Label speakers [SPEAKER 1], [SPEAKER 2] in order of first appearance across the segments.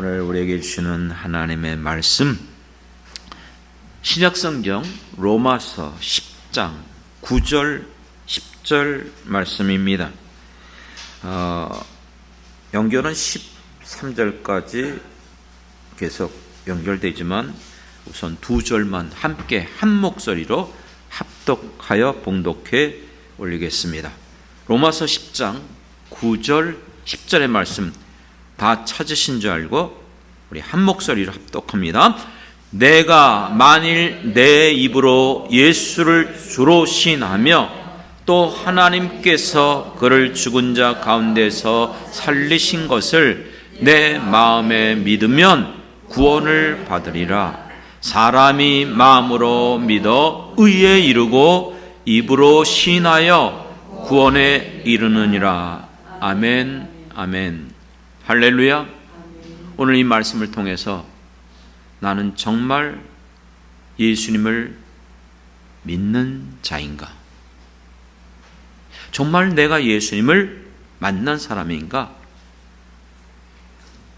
[SPEAKER 1] 오늘 우리에게 주시는 하나님의 말씀, 신약성경 로마서 10장 9절 10절 말씀입니다. 연결은 13절까지 계속 연결되지만 우선 두 절만 함께 한 목소리로 합독하여 봉독해 올리겠습니다. 로마서 10장 9절 10절의 말씀 다 찾으신 줄 알고 우리 한 목소리로 합독합니다. 내가 만일 내 입으로 예수를 주로 시인하며 또 하나님께서 그를 죽은 자 가운데서 살리신 것을 내 마음에 믿으면 구원을 받으리라. 사람이 마음으로 믿어 의에 이르고 입으로 시인하여 구원에 이르느니라. 아멘, 아멘. 할렐루야. 오늘 이 말씀을 통해서 나는 정말 예수님을 믿는 자인가? 정말 내가 예수님을 만난 사람인가?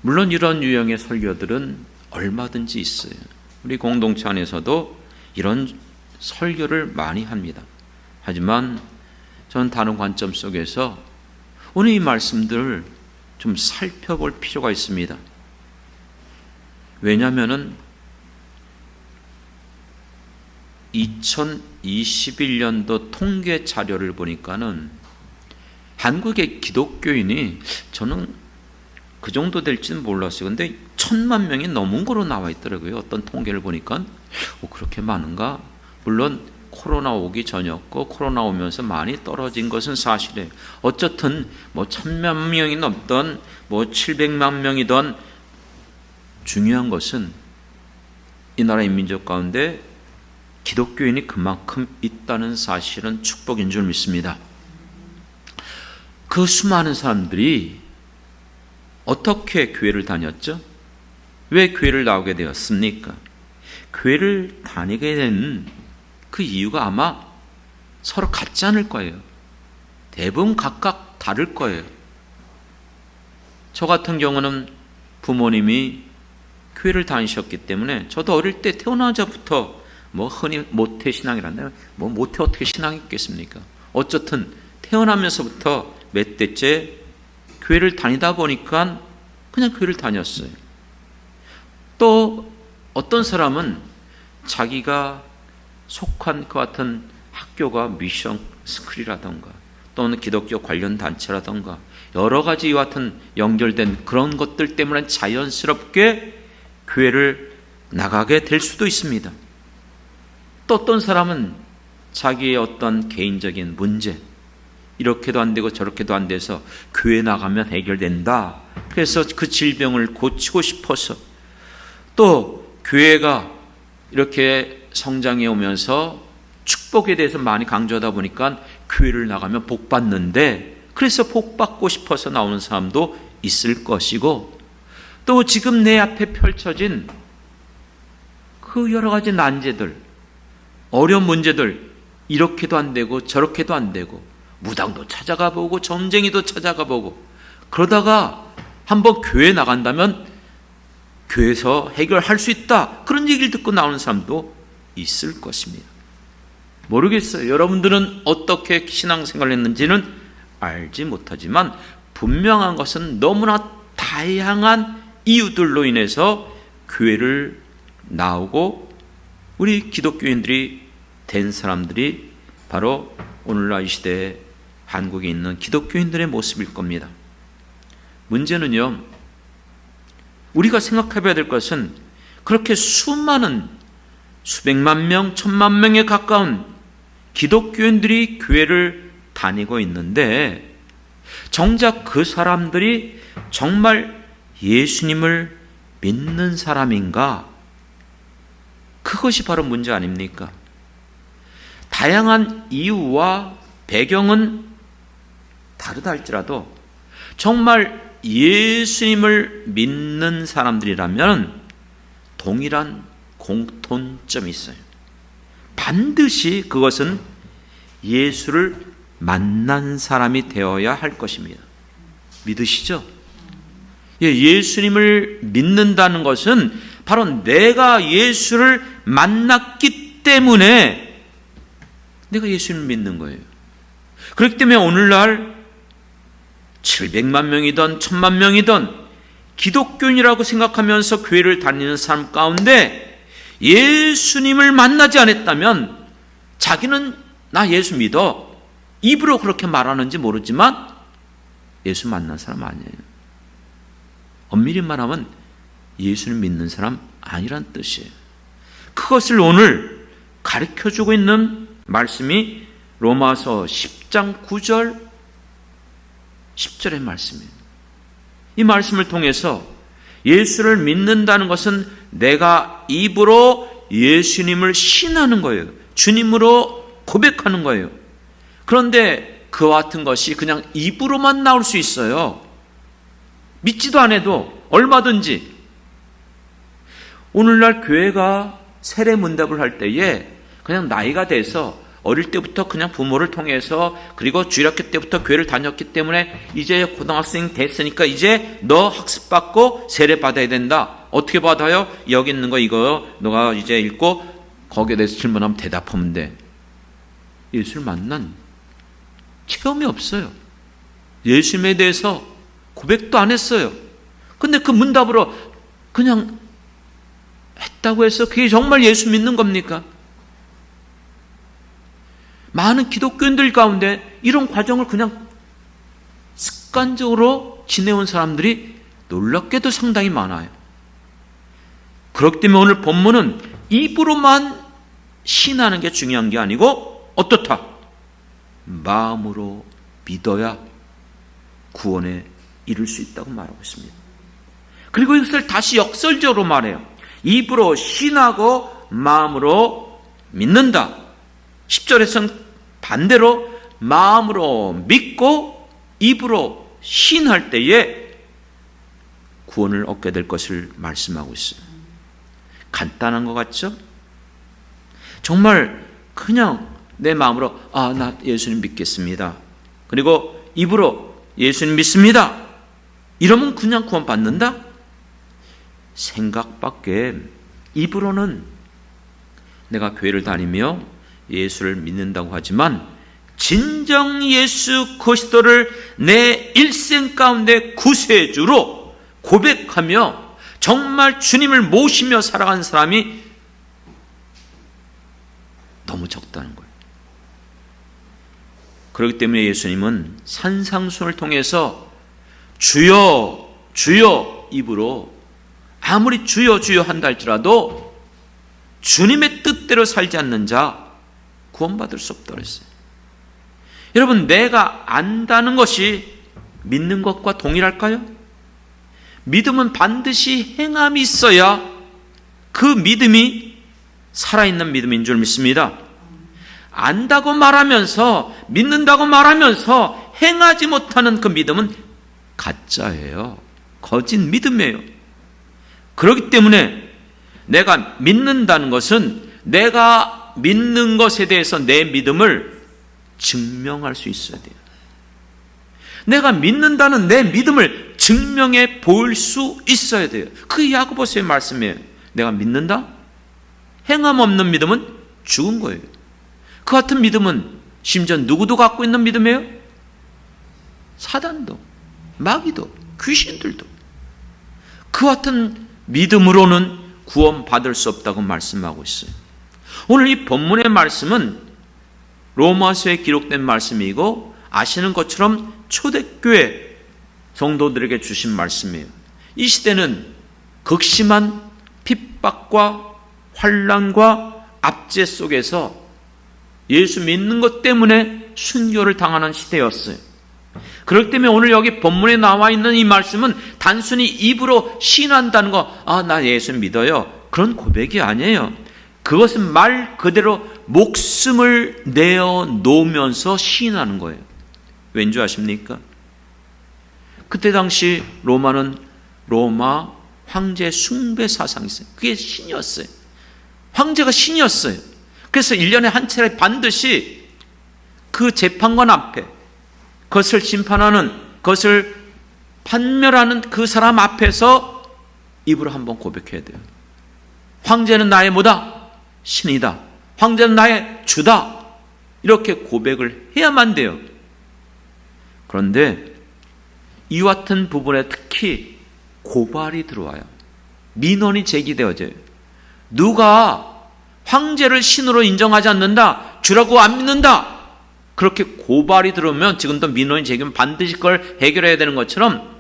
[SPEAKER 1] 물론 이런 유형의 설교들은 얼마든지 있어요. 우리 공동체 안에서도 이런 설교를 많이 합니다. 하지만 저는 다른 관점 속에서 오늘 이 말씀들을 좀 살펴볼 필요가 있습니다. 왜냐하면 2021년도 통계 자료를 보니까는 한국의 기독교인이 저는 그 정도 될지는 몰랐어요. 근데 1,000만 명이 넘은 거로 나와 있더라고요. 어떤 통계를 보니까 그렇게 많은가? 물론 코로나 오기 전이었고 코로나 오면서 많이 떨어진 것은 사실이에요. 어쨌든 1,000만 명이 넘던 700만 명이던 중요한 것은 이 나라의 민족 가운데 기독교인이 그만큼 있다는 사실은 축복인 줄 믿습니다. 그 수많은 사람들이 어떻게 교회를 다녔죠? 왜 교회를 나오게 되었습니까? 교회를 다니게 된 그 이유가 아마 서로 같지 않을 거예요. 대부분 각각 다를 거예요. 저 같은 경우는 부모님이 교회를 다니셨기 때문에 저도 어릴 때 태어나자부터 흔히 모태신앙이란다. 모태 어떻게 신앙이 있겠습니까? 어쨌든 태어나면서부터 몇 대째 교회를 다니다 보니까 그냥 교회를 다녔어요. 또 어떤 사람은 자기가 속한 그 같은 학교가 미션 스쿨이라던가 또는 기독교 관련 단체라던가 여러 가지 이와 같은 연결된 그런 것들 때문에 자연스럽게 교회를 나가게 될 수도 있습니다. 또 어떤 사람은 자기의 어떤 개인적인 문제, 이렇게도 안 되고 저렇게도 안 돼서 교회 나가면 해결된다. 그래서 그 질병을 고치고 싶어서 또 교회가 이렇게 성장해 오면서 축복에 대해서 많이 강조하다 보니까 교회를 나가면 복 받는데 그래서 복 받고 싶어서 나오는 사람도 있을 것이고 또 지금 내 앞에 펼쳐진 그 여러 가지 난제들, 어려운 문제들 이렇게도 안 되고 저렇게도 안 되고 무당도 찾아가 보고 점쟁이도 찾아가 보고 그러다가 한번 교회 나간다면 교회에서 해결할 수 있다. 그런 얘기를 듣고 나오는 사람도 있을 것입니다. 모르겠어요. 여러분들은 어떻게 신앙생활을 했는지는 알지 못하지만 분명한 것은 너무나 다양한 이유들로 인해서 교회를 나오고 우리 기독교인들이 된 사람들이 바로 오늘날 이 시대에 한국에 있는 기독교인들의 모습일 겁니다. 문제는요, 우리가 생각해봐야 될 것은 그렇게 수많은 수백만 명, 1,000만 명에 가까운 기독교인들이 교회를 다니고 있는데 정작 그 사람들이 정말 예수님을 믿는 사람인가? 그것이 바로 문제 아닙니까? 다양한 이유와 배경은 다르다 할지라도 정말 예수님을 믿는 사람들이라면 동일한 공통점이 있어요. 반드시 그것은 예수를 만난 사람이 되어야 할 것입니다. 믿으시죠? 예수님을 믿는다는 것은 바로 내가 예수를 만났기 때문에 내가 예수님을 믿는 거예요. 그렇기 때문에 오늘날 700만 명이든 1000만 명이든 기독교인이라고 생각하면서 교회를 다니는 사람 가운데 예수님을 만나지 않았다면 자기는 나 예수 믿어 입으로 그렇게 말하는지 모르지만 예수 만난 사람 아니에요. 엄밀히 말하면 예수를 믿는 사람 아니란 뜻이에요. 그것을 오늘 가르쳐주고 있는 말씀이 로마서 10장 9절 10절의 말씀이에요. 이 말씀을 통해서 예수를 믿는다는 것은 내가 입으로 예수님을 신하는 거예요. 주님으로 고백하는 거예요. 그런데 그와 같은 것이 그냥 입으로만 나올 수 있어요. 믿지도 않아도 얼마든지. 오늘날 교회가 세례문답을 할 때에 그냥 나이가 돼서 어릴 때부터 그냥 부모를 통해서 그리고 주일학교 때부터 교회를 다녔기 때문에 이제 고등학생 됐으니까 이제 너 학습받고 세례 받아야 된다. 어떻게 받아요? 여기 있는 거 이거 너가 이제 읽고 거기에 대해서 질문하면 대답하면 돼. 예수를 만난 체험이 없어요. 예수님에 대해서 고백도 안 했어요. 근데 그 문답으로 그냥 했다고 해서 그게 정말 예수 믿는 겁니까? 많은 기독교인들 가운데 이런 과정을 그냥 습관적으로 지내온 사람들이 놀랍게도 상당히 많아요. 그렇기 때문에 오늘 본문은 입으로만 신하는 게 중요한 게 아니고 어떻다? 마음으로 믿어야 구원에 이룰 수 있다고 말하고 있습니다. 그리고 이것을 다시 역설적으로 말해요. 입으로 신하고 마음으로 믿는다. 10절에서는 반대로 마음으로 믿고 입으로 신할 때에 구원을 얻게 될 것을 말씀하고 있어요. 간단한 것 같죠? 정말 그냥 내 마음으로 나 예수님 믿겠습니다. 그리고 입으로 예수님 믿습니다. 이러면 그냥 구원 받는다? 생각밖에 입으로는 내가 교회를 다니며 예수를 믿는다고 하지만 진정 예수 그리스도를 내 일생 가운데 구세주로 고백하며 정말 주님을 모시며 살아가는 사람이 너무 적다는 거예요. 그렇기 때문에 예수님은 산상순을 통해서 주여 주여 입으로 아무리 주여 주여 한다 할지라도 주님의 뜻대로 살지 않는 자 구원받을 수 없다고 했어요. 여러분, 내가 안다는 것이 믿는 것과 동일할까요? 믿음은 반드시 행함이 있어야 그 믿음이 살아있는 믿음인 줄 믿습니다. 안다고 말하면서 믿는다고 말하면서 행하지 못하는 그 믿음은 가짜예요. 거짓 믿음이에요. 그렇기 때문에 내가 믿는다는 것은 내가 믿는 것에 대해서 내 믿음을 증명할 수 있어야 돼요. 내가 믿는다는 내 믿음을 증명해 보일 수 있어야 돼요. 그게 야고보서의 말씀이에요. 내가 믿는다? 행함 없는 믿음은 죽은 거예요. 그 같은 믿음은 심지어 누구도 갖고 있는 믿음이에요? 사단도, 마귀도, 귀신들도. 그 같은 믿음으로는 구원받을 수 없다고 말씀하고 있어요. 오늘 이 본문의 말씀은 로마서에 기록된 말씀이고 아시는 것처럼 초대교회 성도들에게 주신 말씀이에요. 이 시대는 극심한 핍박과 환난과 압제 속에서 예수 믿는 것 때문에 순교를 당하는 시대였어요. 그렇기 때문에 오늘 여기 본문에 나와 있는 이 말씀은 단순히 입으로 신한다는 거, 나 예수 믿어요, 그런 고백이 아니에요. 그것은 말 그대로 목숨을 내어 놓으면서 시인하는 거예요. 왠지 아십니까? 그때 당시 로마는 로마 황제 숭배 사상이 있어요. 그게 신이었어요. 황제가 신이었어요. 그래서 1년에 한 차례 반드시 그 재판관 앞에 그것을 심판하는, 그것을 판멸하는 그 사람 앞에서 입으로 한번 고백해야 돼요. 황제는 나의 뭐다? 신이다. 황제는 나의 주다. 이렇게 고백을 해야만 돼요. 그런데 이와 같은 부분에 특히 고발이 들어와요. 민원이 제기되어져요. 누가 황제를 신으로 인정하지 않는다, 주라고 안 믿는다, 그렇게 고발이 들어오면, 지금도 민원이 제기되면 반드시 그걸 해결해야 되는 것처럼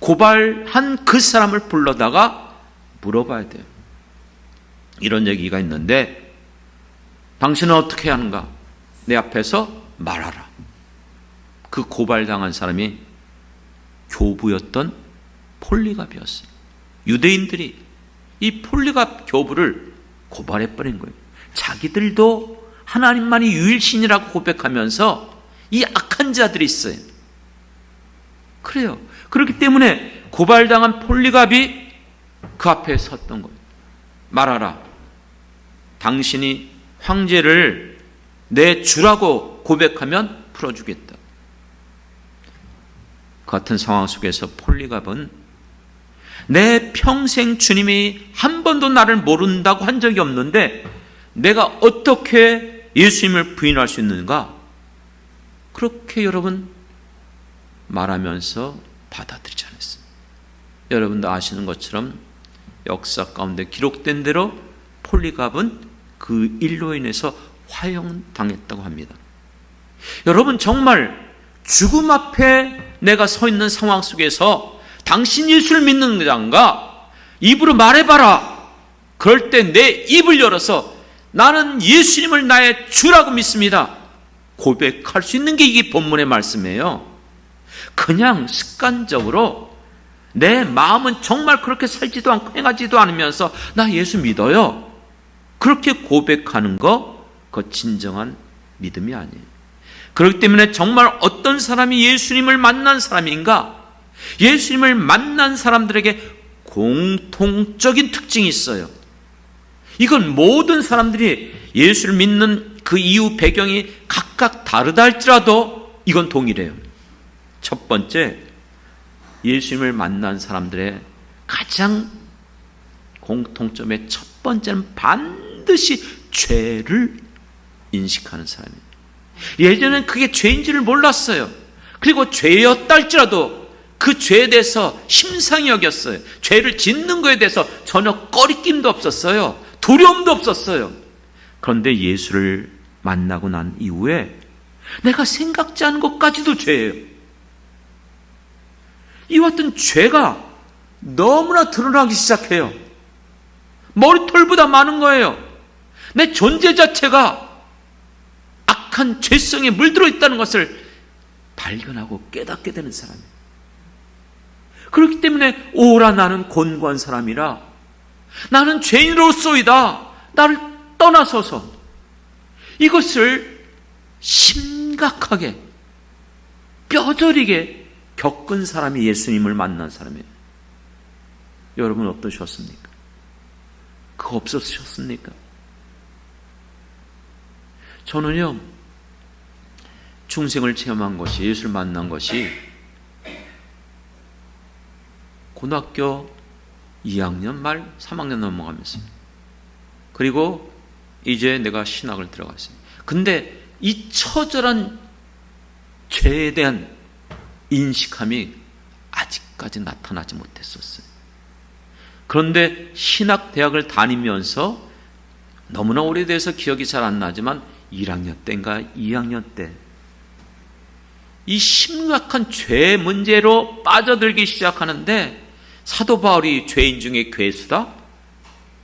[SPEAKER 1] 고발한 그 사람을 불러다가 물어봐야 돼요. 이런 얘기가 있는데 당신은 어떻게 하는가? 내 앞에서 말하라. 그 고발당한 사람이 교부였던 폴리갑이었어요. 유대인들이 이 폴리갑 교부를 고발해버린 거예요. 자기들도 하나님만이 유일신이라고 고백하면서 이 악한 자들이 있어요. 그래요. 그렇기 때문에 고발당한 폴리갑이 그 앞에 섰던 거예요. 말하라. 당신이 황제를 내 주라고 고백하면 풀어주겠다. 그 같은 상황 속에서 폴리갑은 내 평생 주님이 한 번도 나를 모른다고 한 적이 없는데 내가 어떻게 예수님을 부인할 수 있는가? 그렇게 여러분 말하면서 받아들이지 않았어요. 여러분도 아시는 것처럼 역사 가운데 기록된 대로 폴리갑은 그 일로 인해서 화형당했다고 합니다. 여러분, 정말 죽음 앞에 내가 서 있는 상황 속에서 당신 예수를 믿는 자인가? 입으로 말해봐라. 그럴 때 내 입을 열어서 나는 예수님을 나의 주라고 믿습니다, 고백할 수 있는 게 이게 본문의 말씀이에요. 그냥 습관적으로 내 마음은 정말 그렇게 살지도 않고 행하지도 않으면서 나 예수 믿어요, 그렇게 고백하는 거, 그거 진정한 믿음이 아니에요. 그렇기 때문에 정말 어떤 사람이 예수님을 만난 사람인가? 예수님을 만난 사람들에게 공통적인 특징이 있어요. 이건 모든 사람들이 예수를 믿는 그 이유 배경이 각각 다르다 할지라도 이건 동일해요. 첫 번째, 예수님을 만난 사람들의 가장 공통점의 첫 번째는 반드시 죄를 인식하는 사람이에요. 예전엔 그게 죄인지를 몰랐어요. 그리고 죄였다 할지라도 그 죄에 대해서 심상히 여겼어요. 죄를 짓는 것에 대해서 전혀 꺼리낌도 없었어요. 두려움도 없었어요. 그런데 예수를 만나고 난 이후에 내가 생각지 않은 것까지도 죄예요. 이와 같은 죄가 너무나 드러나기 시작해요. 머리털보다 많은 거예요. 내 존재 자체가 악한 죄성에 물들어 있다는 것을 발견하고 깨닫게 되는 사람이에요. 그렇기 때문에 오라 나는 곤고한 사람이라, 나는 죄인으로소이다, 나를 떠나소서, 이것을 심각하게 뼈저리게 겪은 사람이 예수님을 만난 사람이에요. 여러분 어떠셨습니까? 그거 없으셨습니까? 저는요, 중생을 체험한 것이, 예수를 만난 것이 고등학교 2학년 말 3학년 넘어가면서, 그리고 이제 내가 신학을 들어갔어요. 근데 이 처절한 죄에 대한 인식함이 아직까지 나타나지 못했었어요. 그런데 신학대학을 다니면서 너무나 오래돼서 기억이 잘 안 나지만 1학년 때인가 2학년 때 이 심각한 죄 문제로 빠져들기 시작하는데, 사도 바울이 죄인 중에 괴수다?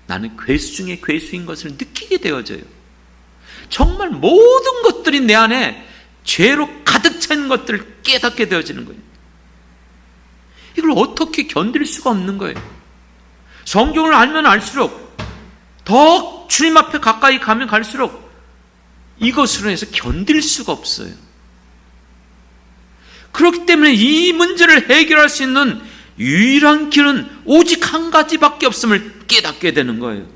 [SPEAKER 1] 나는 괴수 중에 괴수인 것을 느끼게 되어져요. 정말 모든 것들이 내 안에 죄로 가득 찬 것들을 깨닫게 되어지는 거예요. 이걸 어떻게 견딜 수가 없는 거예요. 성경을 알면 알수록, 더 주님 앞에 가까이 가면 갈수록 이것으로 해서 견딜 수가 없어요. 그렇기 때문에 이 문제를 해결할 수 있는 유일한 길은 오직 한 가지밖에 없음을 깨닫게 되는 거예요.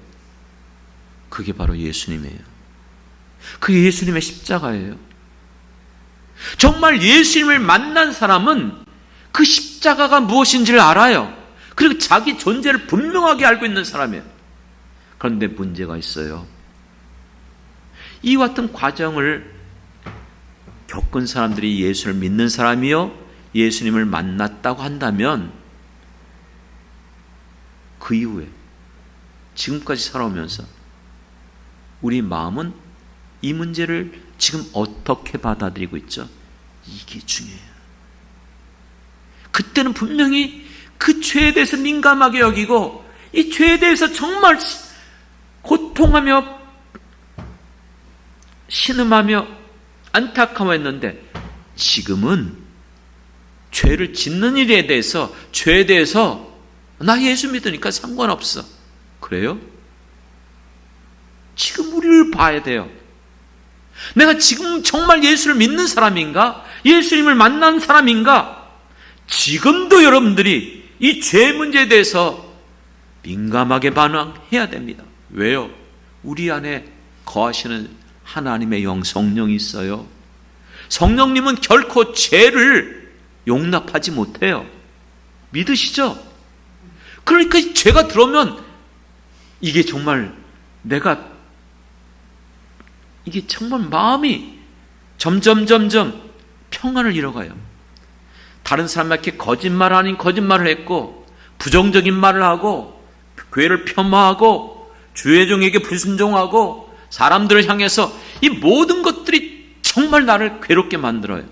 [SPEAKER 1] 그게 바로 예수님이에요. 그게 예수님의 십자가예요. 정말 예수님을 만난 사람은 그 십자가가 무엇인지를 알아요. 그리고 자기 존재를 분명하게 알고 있는 사람이에요. 그런데 문제가 있어요. 이와 같은 과정을 겪은 사람들이 예수를 믿는 사람이요, 예수님을 만났다고 한다면 그 이후에 지금까지 살아오면서 우리 마음은 이 문제를 지금 어떻게 받아들이고 있죠? 이게 중요해요. 그때는 분명히 그 죄에 대해서 민감하게 여기고 이 죄에 대해서 정말 고통하며 신음하며 안타까워했는데 지금은 죄를 짓는 일에 대해서, 죄에 대해서 나 예수 믿으니까 상관없어. 그래요? 지금 우리를 봐야 돼요. 내가 지금 정말 예수를 믿는 사람인가? 예수님을 만난 사람인가? 지금도 여러분들이 이 죄 문제에 대해서 민감하게 반응해야 됩니다. 왜요? 우리 안에 거하시는 하나님의 영 성령이 있어요. 성령님은 결코 죄를 용납하지 못해요. 믿으시죠? 그러니까 죄가 들어오면 이게 정말 이게 정말 마음이 점점 평안을 잃어가요. 다른 사람에게 거짓말 아닌 거짓말을 했고 부정적인 말을 하고 교회를 폄하하고 주의 종에게 불순종하고 사람들을 향해서 이 모든 것들이 정말 나를 괴롭게 만들어요.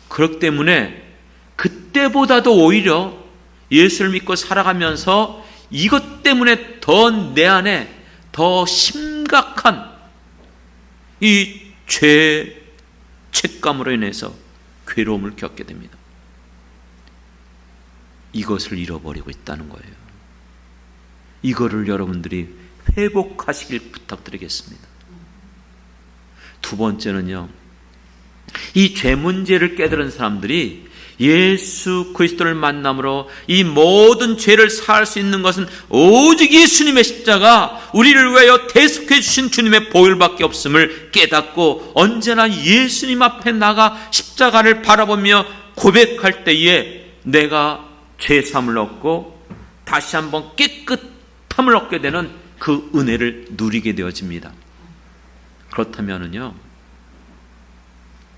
[SPEAKER 1] 그렇기 때문에 그때보다도 오히려 예수를 믿고 살아가면서 이것 때문에 더 내 안에 더 심각한 이 죄책감으로 인해서 괴로움을 겪게 됩니다. 이것을 잃어버리고 있다는 거예요. 이거를 여러분들이 회복하시길 부탁드리겠습니다. 두 번째는요, 이 죄 문제를 깨달은 사람들이 예수 그리스도를 만남으로 이 모든 죄를 사할 수 있는 것은 오직 예수님의 십자가, 우리를 위하여 대속해 주신 주님의 보혈밖에 없음을 깨닫고 언제나 예수님 앞에 나가 십자가를 바라보며 고백할 때에 내가 죄사함을 얻고 다시 한번 깨끗함을 얻게 되는 그 은혜를 누리게 되어집니다. 그렇다면은요,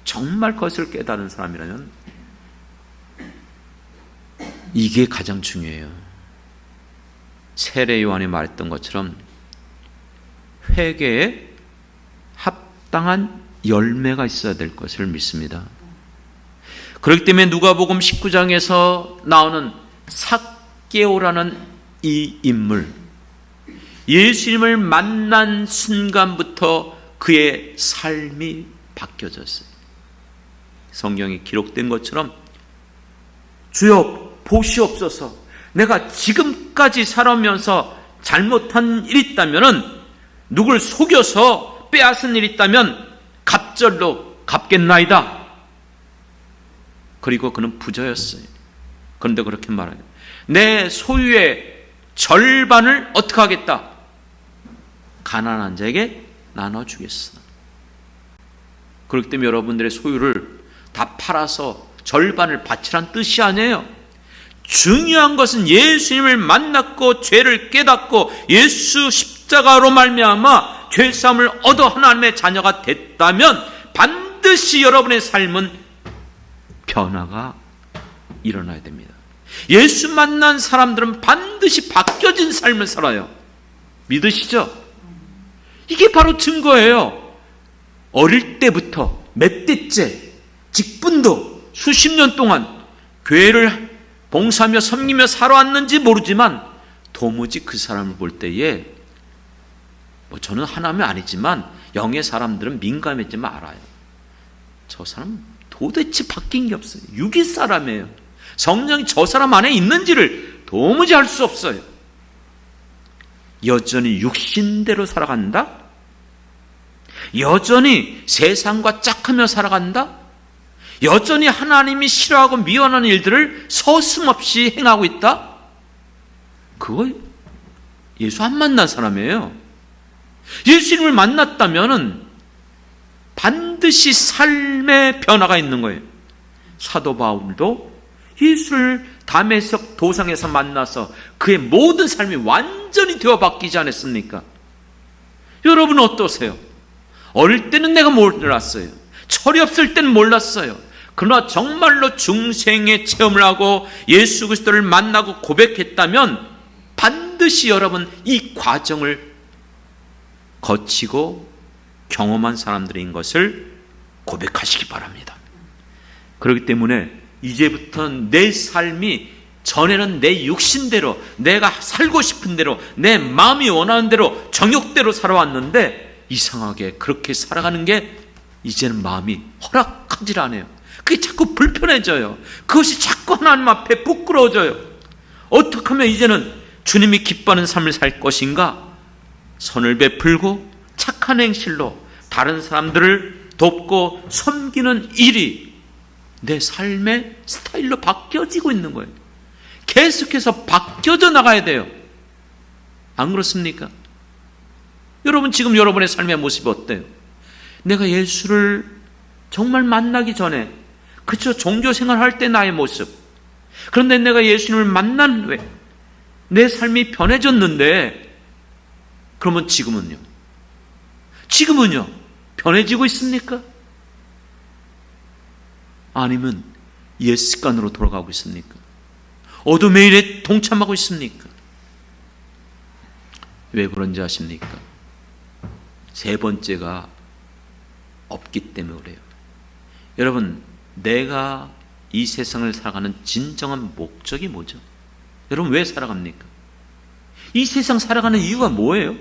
[SPEAKER 1] 정말 그것을 깨달은 사람이라면 이게 가장 중요해요. 세례 요한이 말했던 것처럼 회개에 합당한 열매가 있어야 될 것을 믿습니다. 그렇기 때문에 누가복음 19장에서 나오는 삭개오라는 이 인물, 예수님을 만난 순간부터 그의 삶이 바뀌어졌어요. 성경에 기록된 것처럼 주여 보시옵소서, 내가 지금까지 살아오면서 잘못한 일이 있다면, 누굴 속여서 빼앗은 일이 있다면 갑절로 갚겠나이다. 그리고 그는 부자였어요. 그런데 그렇게 말해요. 내 소유의 절반을 어떻게 하겠다? 가난한 자에게 나눠주겠어. 그렇기 때문에 여러분들의 소유를 다 팔아서 절반을 바치란 뜻이 아니에요. 중요한 것은 예수님을 만났고 죄를 깨닫고 예수 십자가로 말미암아 죄사함을 얻어 하나님의 자녀가 됐다면 반드시 여러분의 삶은 변화가 일어나야 됩니다. 예수 만난 사람들은 반드시 바뀌어진 삶을 살아요. 믿으시죠? 이게 바로 증거예요. 어릴 때부터 몇 대째 직분도 수십 년 동안 교회를 봉사하며 섬기며 살아왔는지 모르지만 도무지 그 사람을 볼 때에 저는 하나님이 아니지만 영의 사람들은 민감했지만 알아요. 저 사람 도대체 바뀐 게 없어요. 육의 사람이에요. 성령이 저 사람 안에 있는지를 도무지 알 수 없어요. 여전히 육신대로 살아간다? 여전히 세상과 짝하며 살아간다? 여전히 하나님이 싫어하고 미워하는 일들을 서슴없이 행하고 있다? 그거 예수 안 만난 사람이에요. 예수님을 만났다면 반드시 삶의 변화가 있는 거예요. 사도 바울도 예수를 다메섹 도상에서 만나서 그의 모든 삶이 완전히 되어 바뀌지 않았습니까? 여러분 어떠세요? 어릴 때는 내가 몰랐어요. 철이 없을 때는 몰랐어요. 그러나 정말로 중생의 체험을 하고 예수 그리스도를 만나고 고백했다면 반드시 여러분 이 과정을 거치고 경험한 사람들인 것을 고백하시기 바랍니다. 그렇기 때문에 이제부터 내 삶이 전에는 내 육신대로 내가 살고 싶은 대로 내 마음이 원하는 대로 정욕대로 살아왔는데 이상하게 그렇게 살아가는 게 이제는 마음이 허락하질 않아요. 그게 자꾸 불편해져요. 그것이 자꾸 하나님 앞에 부끄러워져요. 어떻게 하면 이제는 주님이 기뻐하는 삶을 살 것인가? 선을 베풀고 착한 행실로 다른 사람들을 돕고 섬기는 일이 내 삶의 스타일로 바뀌어지고 있는 거예요. 계속해서 바뀌어져 나가야 돼요. 안 그렇습니까? 여러분 지금 여러분의 삶의 모습이 어때요? 내가 예수를 정말 만나기 전에 그쵸 종교생활 할 때 나의 모습, 그런데 내가 예수님을 만난 후에 내 삶이 변해졌는데 그러면 지금은요? 지금은요? 변해지고 있습니까? 아니면 옛 습관으로 돌아가고 있습니까? 어둠의 일에 동참하고 있습니까? 왜 그런지 아십니까? 세 번째가 없기 때문에 그래요. 여러분, 내가 이 세상을 살아가는 진정한 목적이 뭐죠? 여러분 왜 살아갑니까? 이 세상 살아가는 이유가 뭐예요?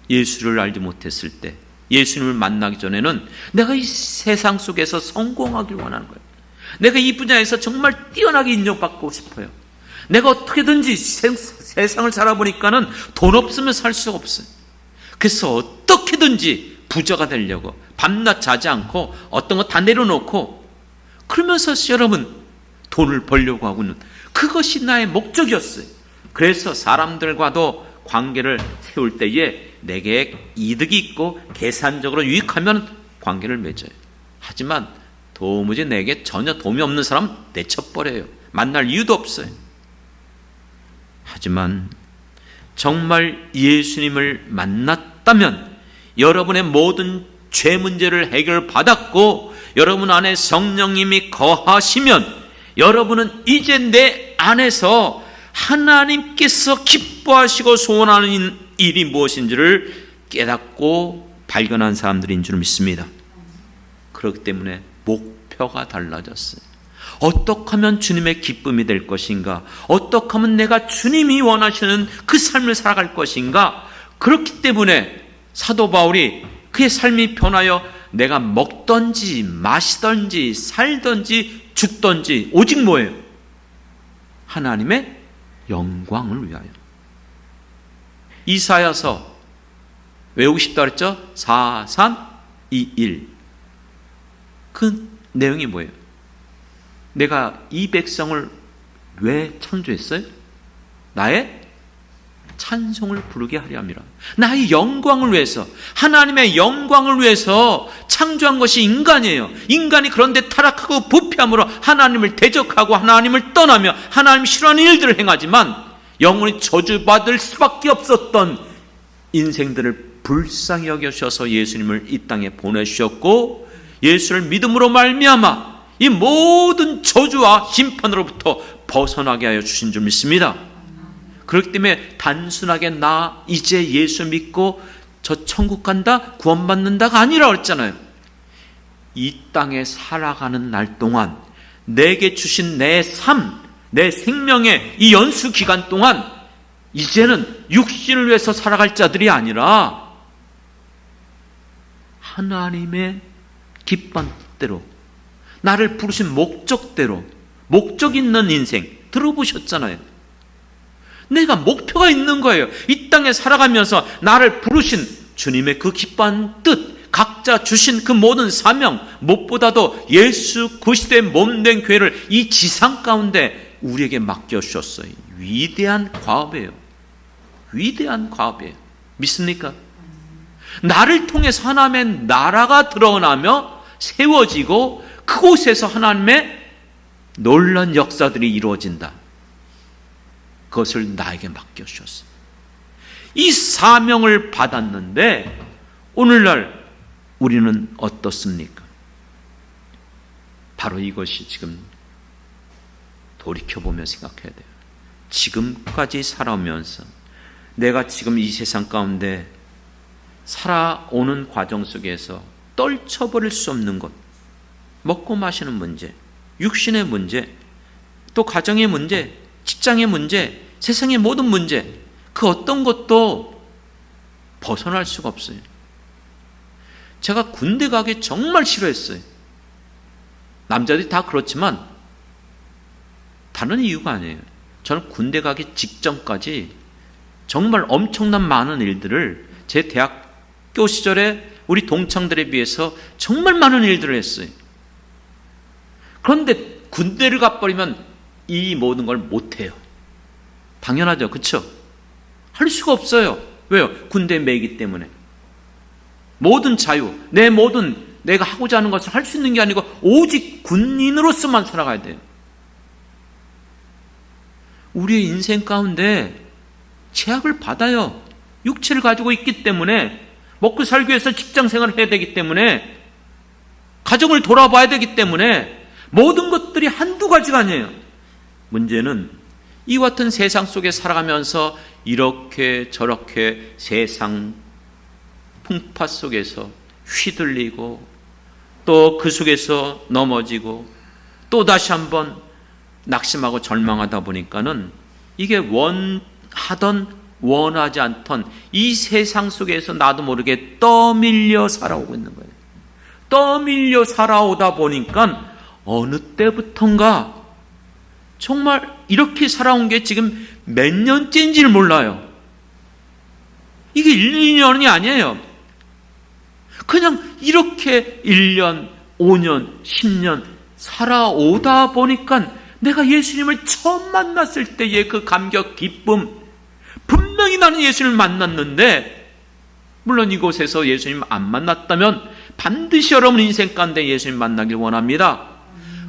[SPEAKER 1] 예수를 알지 못했을 때, 예수님을 만나기 전에는 내가 이 세상 속에서 성공하길 원하는 거예요. 내가 이 분야에서 정말 뛰어나게 인정받고 싶어요. 내가 어떻게든지 세상을 살아보니까는 돈 없으면 살 수가 없어요. 그래서 어떻게든지 부자가 되려고 밤낮 자지 않고 어떤 거 다 내려놓고 그러면서 여러분 돈을 벌려고 하고는 그것이 나의 목적이었어요. 그래서 사람들과도 관계를 세울 때에 내게 이득이 있고 계산적으로 유익하면 관계를 맺어요. 하지만 도무지 내게 전혀 도움이 없는 사람 내쳐버려요. 만날 이유도 없어요. 하지만 정말 예수님을 만났다면 여러분의 모든 죄 문제를 해결받았고 여러분 안에 성령님이 거하시면 여러분은 이제 내 안에서 하나님께서 기뻐하시고 소원하는 일이 무엇인지를 깨닫고 발견한 사람들인 줄 믿습니다. 그렇기 때문에 목표가 달라졌어요. 어떻게 하면 주님의 기쁨이 될 것인가? 어떻게 하면 내가 주님이 원하시는 그 삶을 살아갈 것인가? 그렇기 때문에 사도 바울이 그의 삶이 변하여 내가 먹던지 마시던지 살던지 죽던지 오직 뭐예요? 하나님의 영광을 위하여. 이사야서 외우고 싶다 그랬죠? 4321. 그 내용이 뭐예요? 내가 이 백성을 왜 창조했어요? 나의 찬송을 부르게 하려 함이라. 나의 영광을 위해서, 하나님의 영광을 위해서 창조한 것이 인간이에요. 인간이 그런데 타락하고 부패함으로 하나님을 대적하고 하나님을 떠나며 하나님 싫어하는 일들을 행하지만 영원히 저주받을 수밖에 없었던 인생들을 불쌍히 여겨주셔서 예수님을 이 땅에 보내주셨고 예수를 믿음으로 말미암아 이 모든 저주와 심판으로부터 벗어나게 하여 주신 줄 믿습니다. 그렇기 때문에 단순하게 나 이제 예수 믿고 저 천국 간다 구원받는다가 아니라고 했잖아요. 이 땅에 살아가는 날 동안 내게 주신 내 삶, 내 생명의 이 연수 기간 동안 이제는 육신을 위해서 살아갈 자들이 아니라 하나님의 기쁜 뜻대로 나를 부르신 목적대로 목적 있는 인생 들어보셨잖아요. 내가 목표가 있는 거예요. 이 땅에 살아가면서 나를 부르신 주님의 그 기뻐한 뜻, 각자 주신 그 모든 사명, 무엇보다도 예수 그리스도의 몸된 교회를 이 지상 가운데 우리에게 맡겨주셨어요. 위대한 과업이에요. 위대한 과업이에요. 믿습니까? 나를 통해서 하나님의 나라가 드러나며 세워지고 그곳에서 하나님의 놀라운 역사들이 이루어진다. 그것을 나에게 맡겨주셨어요. 이 사명을 받았는데 오늘날 우리는 어떻습니까? 바로 이것이 지금 돌이켜보며 생각해야 돼요. 지금까지 살아오면서 내가 지금 이 세상 가운데 살아오는 과정 속에서 떨쳐버릴 수 없는 것, 먹고 마시는 문제, 육신의 문제, 또 가정의 문제, 직장의 문제, 세상의 모든 문제, 그 어떤 것도 벗어날 수가 없어요. 제가 군대 가기 정말 싫어했어요. 남자들이 다 그렇지만 다른 이유가 아니에요. 저는 군대 가기 직전까지 정말 엄청난 많은 일들을 제 대학교 시절에 우리 동창들에 비해서 정말 많은 일들을 했어요. 그런데 군대를 가버리면 이 모든 걸 못해요. 당연하죠. 그렇죠? 할 수가 없어요. 왜요? 군대에 매이기 때문에. 모든 자유, 내가 하고자 하는 것을 할 수 있는 게 아니고 오직 군인으로서만 살아가야 돼요. 우리의 인생 가운데 제약을 받아요. 육체를 가지고 있기 때문에, 먹고 살기 위해서 직장 생활을 해야 되기 때문에, 가정을 돌아봐야 되기 때문에 모든 것들이 한두 가지가 아니에요. 문제는 이와 같은 세상 속에 살아가면서 이렇게 저렇게 세상 풍파 속에서 휘둘리고 또 그 속에서 넘어지고 또 다시 한번 낙심하고 절망하다 보니까는 이게 원하지 않던 이 세상 속에서 나도 모르게 떠밀려 살아오고 있는 거예요. 떠밀려 살아오다 보니까 어느 때부턴가 정말 이렇게 살아온 게 지금 몇 년째인지를 몰라요. 이게 1, 2년이 아니에요. 그냥 이렇게 1년, 5년, 10년 살아오다 보니까 내가 예수님을 처음 만났을 때의 그 감격, 기쁨, 분명히 나는 예수님을 만났는데, 물론 이곳에서 예수님 안 만났다면 반드시 여러분 인생 가운데 예수님 만나길 원합니다.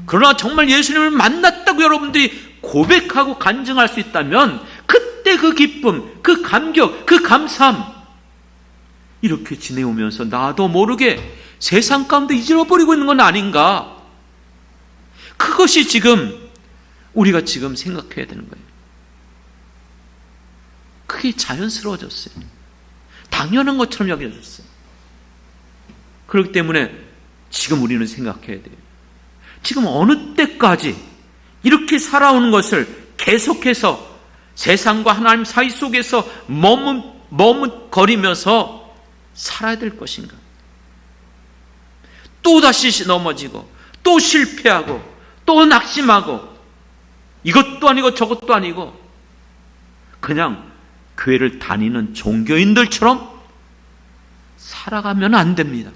[SPEAKER 1] 그러나 정말 예수님을 만났다고 여러분들이 고백하고 간증할 수 있다면 그때 그 기쁨, 그 감격, 그 감사함, 이렇게 지내오면서 나도 모르게 세상 가운데 잊어버리고 있는 건 아닌가. 그것이 지금 우리가 지금 생각해야 되는 거예요. 그게 자연스러워졌어요. 당연한 것처럼 여겨졌어요. 그렇기 때문에 지금 우리는 생각해야 돼요. 지금 어느 때까지 이렇게 살아오는 것을 계속해서 세상과 하나님 사이 속에서 머뭇거리면서 살아야 될 것인가? 또다시 넘어지고 또 실패하고 또 낙심하고 이것도 아니고 저것도 아니고 그냥 교회를 다니는 종교인들처럼 살아가면 안 됩니다.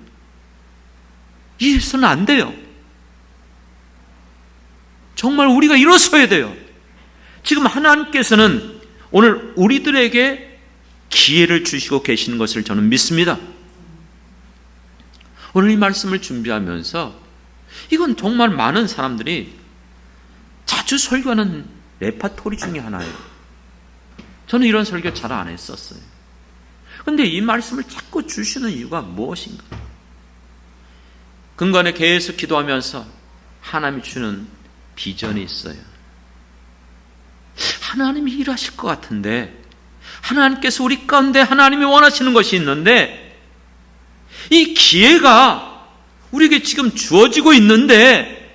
[SPEAKER 1] 이래서는 안 돼요. 정말 우리가 일어서야 돼요. 지금 하나님께서는 오늘 우리들에게 기회를 주시고 계시는 것을 저는 믿습니다. 오늘 이 말씀을 준비하면서 이건 정말 많은 사람들이 자주 설교하는 레파토리 중에 하나예요. 저는 이런 설교 잘 안 했었어요. 그런데 이 말씀을 자꾸 주시는 이유가 무엇인가? 근간에 계속 기도하면서 하나님이 주는 비전이 있어요. 하나님이 일하실 것 같은데, 하나님께서 우리 가운데 하나님이 원하시는 것이 있는데, 이 기회가 우리에게 지금 주어지고 있는데,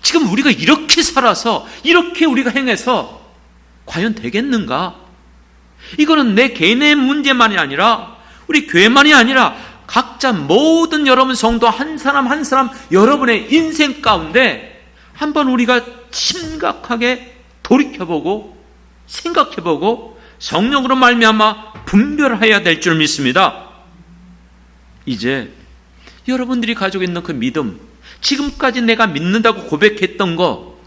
[SPEAKER 1] 지금 우리가 이렇게 살아서 이렇게 우리가 행해서 과연 되겠는가? 이거는 내 개인의 문제만이 아니라 우리 교회만이 아니라 각자 모든 여러분 성도 한 사람 한 사람 여러분의 인생 가운데 한번 우리가 심각하게 돌이켜보고 생각해보고 성령으로 말미암아 분별해야 될 줄 믿습니다. 이제 여러분들이 가지고 있는 그 믿음, 지금까지 내가 믿는다고 고백했던 거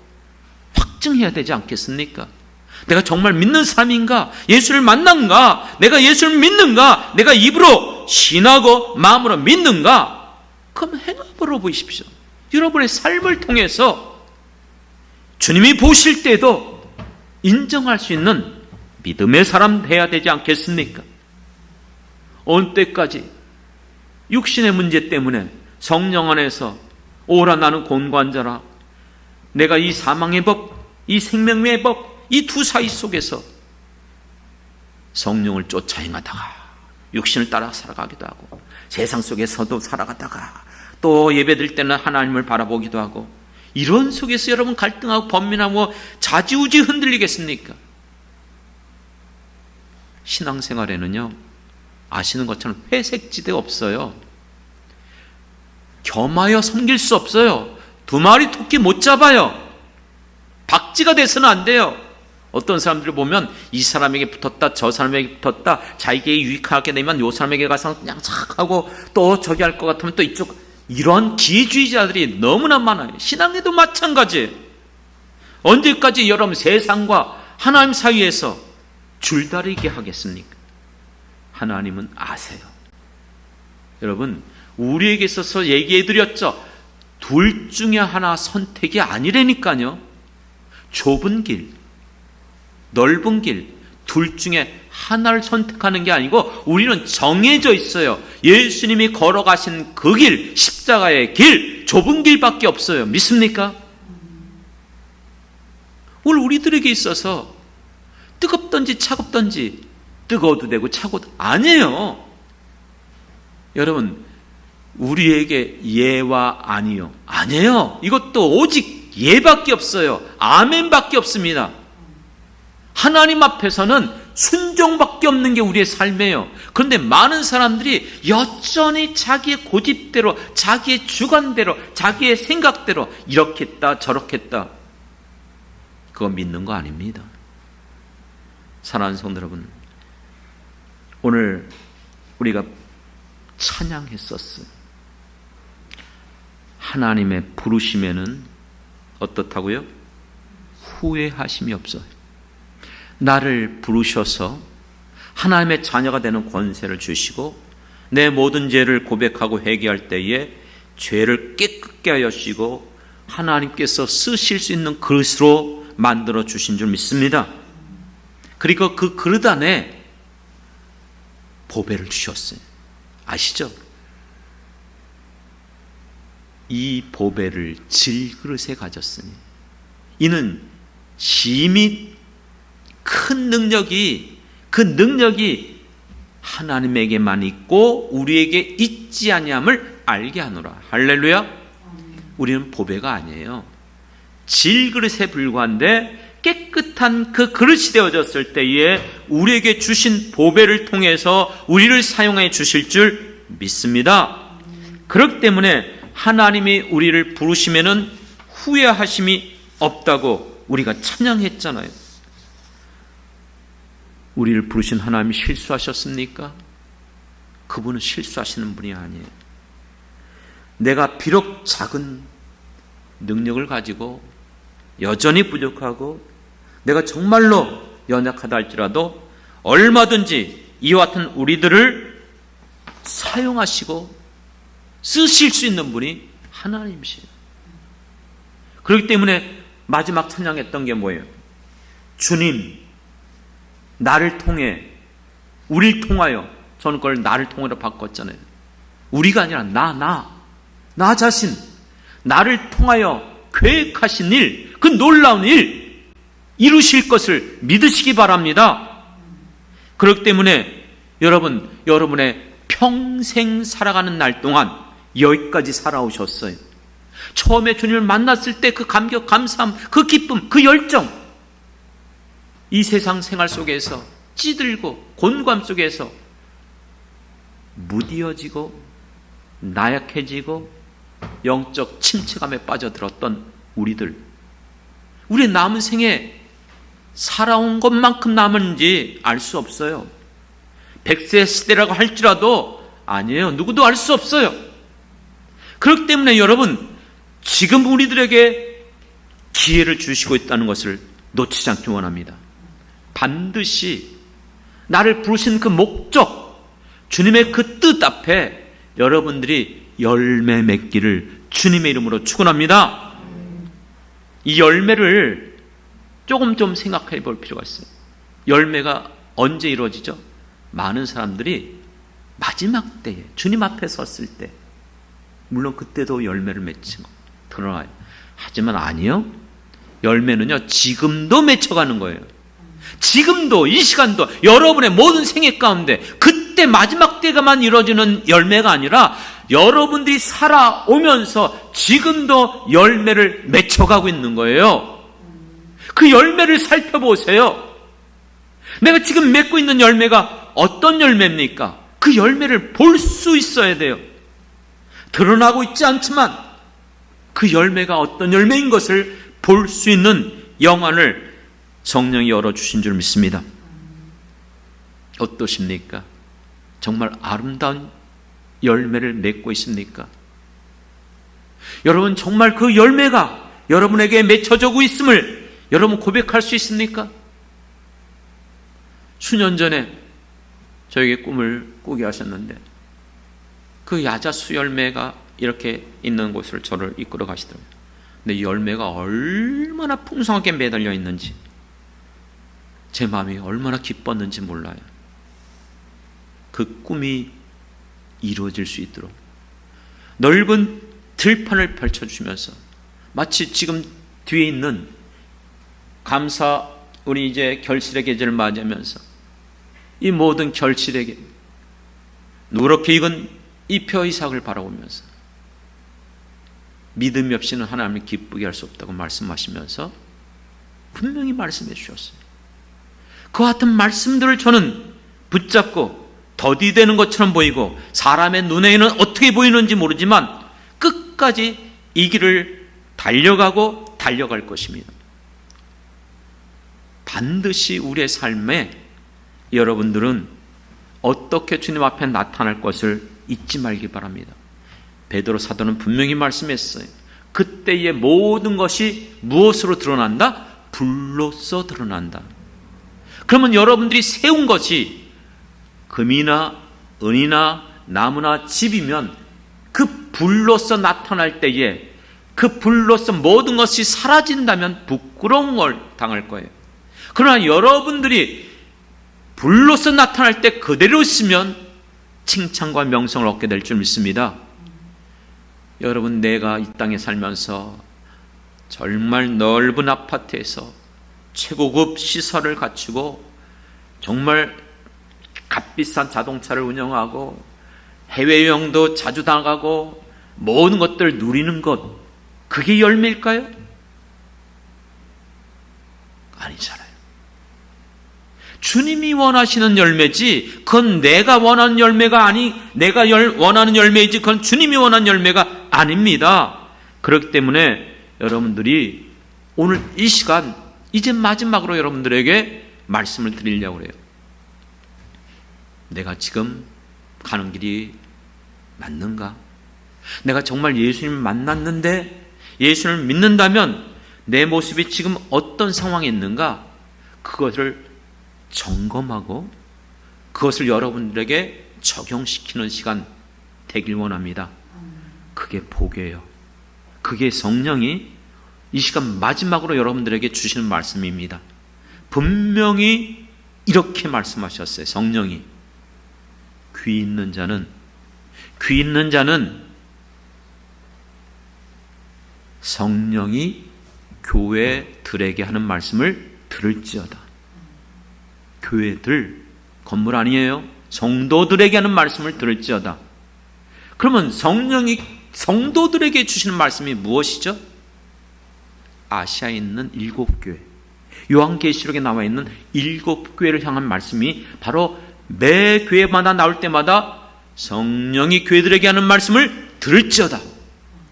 [SPEAKER 1] 확증해야 되지 않겠습니까? 내가 정말 믿는 사람인가? 예수를 만난가? 내가 예수를 믿는가? 내가 입으로 신하고 마음으로 믿는가? 그럼 행함으로 보이십시오. 여러분의 삶을 통해서 주님이 보실 때도 인정할 수 있는 믿음의 사람 돼야 되지 않겠습니까? 어느 때까지 육신의 문제 때문에 성령 안에서 오라 나는 곤고한자라, 내가 이 사망의 법, 이 생명의 법, 이 두 사이 속에서 성령을 쫓아 행하다가 육신을 따라 살아가기도 하고, 세상 속에서도 살아가다가 또 예배드릴 때는 하나님을 바라보기도 하고, 이런 속에서 여러분 갈등하고 번민하고 좌지우지 흔들리겠습니까? 신앙생활에는요, 아시는 것처럼 회색지대 없어요. 겸하여 섬길 수 없어요. 두 마리 토끼 못 잡아요. 박쥐가 돼서는 안 돼요. 어떤 사람들을 보면 이 사람에게 붙었다 저 사람에게 붙었다, 자기에게 유익하게 되면 이 사람에게 가서 그냥 착 하고 또 저기 할 것 같으면 또 이쪽, 이런 기회주의자들이 너무나 많아요. 신앙에도 마찬가지예요. 언제까지 여러분 세상과 하나님 사이에서 줄다리게 하겠습니까? 하나님은 아세요. 여러분, 우리에게 있어서 얘기해드렸죠. 둘 중에 하나 선택이 아니라니까요. 좁은 길, 넓은 길, 둘 중에 하나를 선택하는 게 아니고 우리는 정해져 있어요. 예수님이 걸어가신 그 길, 십자가의 길, 좁은 길밖에 없어요. 믿습니까? 오늘 우리들에게 있어서 뜨겁든지 차갑든지, 뜨거워도 되고 차고도 아니에요. 여러분, 우리에게 예와 아니요, 아니에요. 이것도 오직 예밖에 없어요. 아멘밖에 없습니다. 하나님 앞에서는 순종밖에 없는 게 우리의 삶이에요. 그런데 많은 사람들이 여전히 자기의 고집대로, 자기의 주관대로, 자기의 생각대로 이렇게 했다 저렇게 했다, 그거 믿는 거 아닙니다. 사랑하는 성도 여러분, 오늘 우리가 찬양했었어요. 하나님의 부르심에는 어떻다고요? 후회하심이 없어요. 나를 부르셔서 하나님의 자녀가 되는 권세를 주시고 내 모든 죄를 고백하고 회개할 때에 죄를 깨끗게 하여 주시고 하나님께서 쓰실 수 있는 그릇으로 만들어 주신 줄 믿습니다. 그리고 그 그릇 안에 보배를 주셨어요. 아시죠? 이 보배를 질그릇에 가졌으니 이는 심히 큰 능력이, 그 능력이 하나님에게만 있고 우리에게 있지 아니함을 알게 하노라. 할렐루야. 우리는 보배가 아니에요. 질그릇에 불과한데 깨끗한 그 그릇이 되어졌을 때에 우리에게 주신 보배를 통해서 우리를 사용해 주실 줄 믿습니다. 그렇기 때문에 하나님이 우리를 부르시면은 후회하심이 없다고 우리가 찬양했잖아요. 우리를 부르신 하나님이 실수하셨습니까? 그분은 실수하시는 분이 아니에요. 내가 비록 작은 능력을 가지고 여전히 부족하고 내가 정말로 연약하다 할지라도 얼마든지 이와 같은 우리들을 사용하시고 쓰실 수 있는 분이 하나님이시에요. 그렇기 때문에 마지막 찬양했던 게 뭐예요? 주님, 나를 통해, 우리를 통하여, 저는 그걸 나를 통해로 바꿨잖아요. 우리가 아니라 나 자신, 나를 통하여 계획하신 일, 그 놀라운 일 이루실 것을 믿으시기 바랍니다. 그렇기 때문에 여러분, 여러분의 평생 살아가는 날 동안 여기까지 살아오셨어요. 처음에 주님을 만났을 때 그 감격, 감사함, 그 기쁨, 그 열정, 이 세상 생활 속에서 찌들고 곤고함 속에서 무디어지고 나약해지고 영적 침체감에 빠져들었던 우리들, 우리의 남은 생에 살아온 것만큼 남은지 알 수 없어요. 100세 시대라고 할지라도 아니에요. 누구도 알 수 없어요. 그렇기 때문에 여러분, 지금 우리들에게 기회를 주시고 있다는 것을 놓치지 않기 원합니다. 반드시 나를 부르신 그 목적, 주님의 그 뜻 앞에 여러분들이 열매 맺기를 주님의 이름으로 축원합니다. 이 열매를 조금 좀 생각해 볼 필요가 있어요. 열매가 언제 이루어지죠? 많은 사람들이 마지막 때에 주님 앞에 섰을 때, 물론 그때도 열매를 맺힌 거 드러나요. 하지만 아니요, 열매는요 지금도 맺혀가는 거예요. 지금도, 이 시간도, 여러분의 모든 생애 가운데 그때 마지막 때가만 이루어지는 열매가 아니라 여러분들이 살아오면서 지금도 열매를 맺혀가고 있는 거예요. 그 열매를 살펴보세요. 내가 지금 맺고 있는 열매가 어떤 열매입니까? 그 열매를 볼 수 있어야 돼요. 드러나고 있지 않지만 그 열매가 어떤 열매인 것을 볼 수 있는 영안을 성령이 열어주신 줄 믿습니다. 어떠십니까? 정말 아름다운 열매를 맺고 있습니까? 여러분 정말 그 열매가 여러분에게 맺혀지고 있음을 여러분 고백할 수 있습니까? 수년 전에 저에게 꿈을 꾸게 하셨는데 그 야자수 열매가 이렇게 있는 곳을 저를 이끌어 가시더라고요. 근데 이 열매가 얼마나 풍성하게 매달려 있는지, 제 마음이 얼마나 기뻤는지 몰라요. 그 꿈이 이루어질 수 있도록 넓은 들판을 펼쳐주면서, 마치 지금 뒤에 있는 감사, 우리 이제 결실의 계절을 맞이하면서 이 모든 결실에게 누렇게 익은 잎의 이삭을 바라보면서 믿음이 없이는 하나님을 기쁘게 할 수 없다고 말씀하시면서 분명히 말씀해 주셨어요. 그와 같은 말씀들을 저는 붙잡고 더디되는 것처럼 보이고 사람의 눈에는 어떻게 보이는지 모르지만 끝까지 이 길을 달려가고 달려갈 것입니다. 반드시 우리의 삶에 여러분들은 어떻게 주님 앞에 나타날 것을 잊지 말기 바랍니다. 베드로 사도는 분명히 말씀했어요. 그때의 모든 것이 무엇으로 드러난다? 불로써 드러난다. 그러면 여러분들이 세운 것이 금이나 은이나 나무나 집이면 그 불로써 나타날 때에 그 불로써 모든 것이 사라진다면 부끄러운 걸 당할 거예요. 그러나 여러분들이 불로써 나타날 때 그대로 있으면 칭찬과 명성을 얻게 될 줄 믿습니다. 여러분, 내가 이 땅에 살면서 정말 넓은 아파트에서 최고급 시설을 갖추고 정말 값비싼 자동차를 운영하고 해외여행도 자주 나가고 모든 것들을 누리는 것, 그게 열매일까요? 아니잖아요. 주님이 원하시는 열매지, 그건 내가 원하는 열매가 내가 원하는 열매이지, 그건 주님이 원하는 열매가 아닙니다. 그렇기 때문에 여러분들이 오늘 이 시간, 이제 마지막으로 여러분들에게 말씀을 드리려고 해요. 내가 지금 가는 길이 맞는가? 내가 정말 예수님을 만났는데, 예수님을 믿는다면 내 모습이 지금 어떤 상황에 있는가? 그것을 점검하고 그것을 여러분들에게 적용시키는 시간 되길 원합니다. 그게 복이에요. 그게 성령이 이 시간 마지막으로 여러분들에게 주시는 말씀입니다. 분명히 이렇게 말씀하셨어요. 성령이 귀 있는 자는 성령이 교회들에게 하는 말씀을 들을지어다. 교회들, 건물 아니에요. 성도들에게 하는 말씀을 들을지어다. 그러면 성령이 성도들에게 주시는 말씀이 무엇이죠? 아시아에 있는 7교회, 요한계시록에 나와 있는 7교회를 향한 말씀이 바로 매 교회마다 나올 때마다 성령이 교회들에게 하는 말씀을 들을지어다.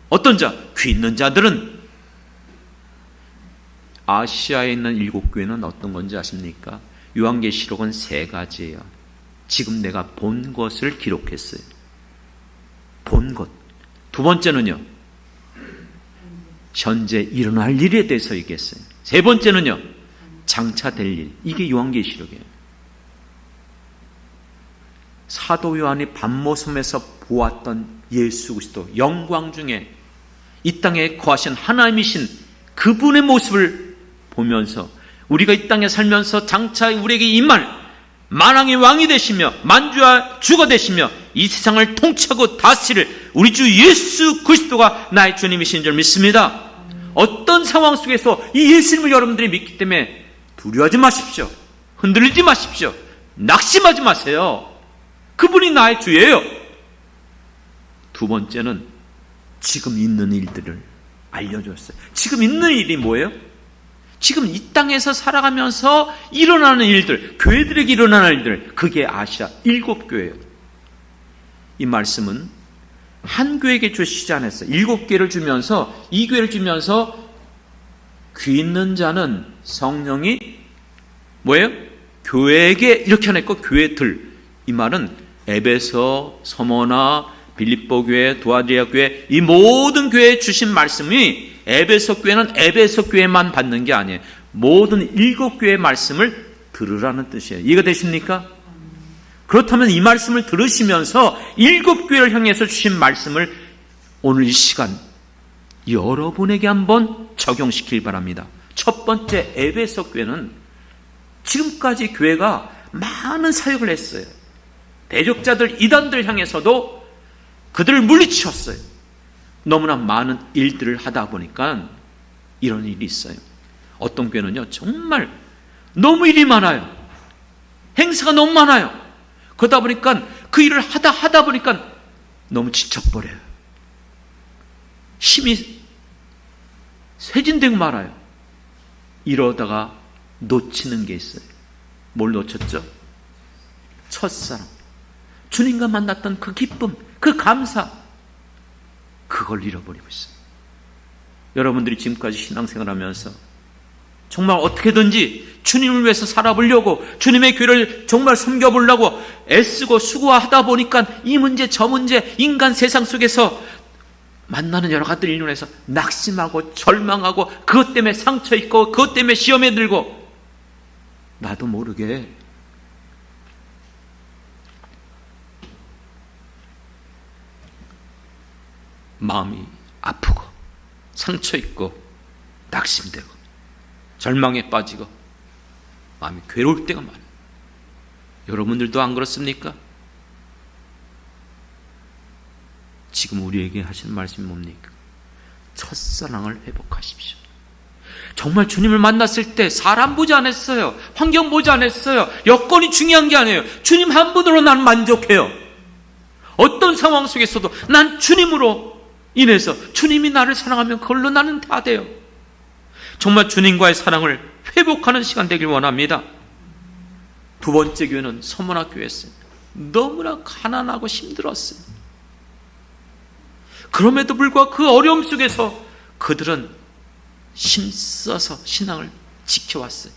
[SPEAKER 1] 어떤 자? 귀 있는 자들은. 아시아에 있는 7교회는 어떤 건지 아십니까? 요한계시록은 3가지예요. 지금 내가 본 것을 기록했어요. 본 것. 두 번째는요, 현재 일어날 일에 대해서 얘기했어요. 세 번째는요, 장차 될 일. 이게 요한계시록이에요. 사도 요한이 밤모섬에서 보았던 예수 그리스도 영광 중에 이 땅에 거하신 하나님이신 그분의 모습을 보면서 우리가 이 땅에 살면서 장차 우리에게 임할 만왕의 왕이 되시며 만주와 주가 되시며 이 세상을 통치하고 다스릴 우리 주 예수 그리스도가 나의 주님이신 줄 믿습니다. 어떤 상황 속에서 이 예수님을 여러분들이 믿기 때문에 두려워하지 마십시오. 흔들리지 마십시오. 낙심하지 마세요. 그분이 나의 주예요. 두 번째는 지금 있는 일들을 알려줬어요. 지금 있는 일이 뭐예요? 지금 이 땅에서 살아가면서 일어나는 일들, 교회들에게 일어나는 일들, 그게 아시아 7교회예요. 이 말씀은 한 교회에게 주시지 않았어요. 7개를 주면서, 이 교회를 주면서 귀 있는 자는 성령이 뭐예요? 교회에게 이렇게 하냈고 교회들, 이 말은 에베소, 서머나, 빌립보 교회, 두아디아 교회, 이 모든 교회에 주신 말씀이 에베소 교회는 에베소 교회만 받는 게 아니에요. 모든 7교회의 말씀을 들으라는 뜻이에요. 이해가 되십니까? 그렇다면 이 말씀을 들으시면서 7교회를 향해서 주신 말씀을 오늘 이 시간 여러분에게 한번 적용시키길 바랍니다. 첫 번째, 에베소 교회는 지금까지 교회가 많은 사역을 했어요. 대적자들, 이단들 향해서도 그들을 물리치웠어요. 너무나 많은 일들을 하다 보니까 이런 일이 있어요. 어떤 교회는요, 정말 너무 일이 많아요. 행사가 너무 많아요. 그러다 보니까 그 일을 하다 보니까 너무 지쳐버려요. 힘이 쇠진되고 말아요. 이러다가 놓치는 게 있어요. 뭘 놓쳤죠? 첫사랑. 주님과 만났던 그 기쁨, 그 감사, 그걸 잃어버리고 있어요. 여러분들이 지금까지 신앙생활하면서 정말 어떻게든지 주님을 위해서 살아보려고, 주님의 교회를 정말 섬겨보려고 애쓰고 수고하다 보니까 이 문제 저 문제, 인간 세상 속에서 만나는 여러 가지 일로 해서 낙심하고 절망하고 그것 때문에 상처 있고 그것 때문에 시험에 들고 나도 모르게 마음이 아프고 상처 있고 낙심되고 절망에 빠지고 마음이 괴로울 때가 많아요. 여러분들도 안 그렇습니까? 지금 우리에게 하시는 말씀이 뭡니까? 첫사랑을 회복하십시오. 정말 주님을 만났을 때 사람 보지 않았어요. 환경 보지 않았어요. 여건이 중요한 게 아니에요. 주님 한 분으로 난 만족해요. 어떤 상황 속에서도 난 주님으로 인해서 주님이 나를 사랑하면 그걸로 나는 다 돼요. 정말 주님과의 사랑을 회복하는 시간 되길 원합니다. 두 번째 교회는 서머나 교회였어요. 너무나 가난하고 힘들었어요. 그럼에도 불구하고 그 어려움 속에서 그들은 힘써서 신앙을 지켜왔어요.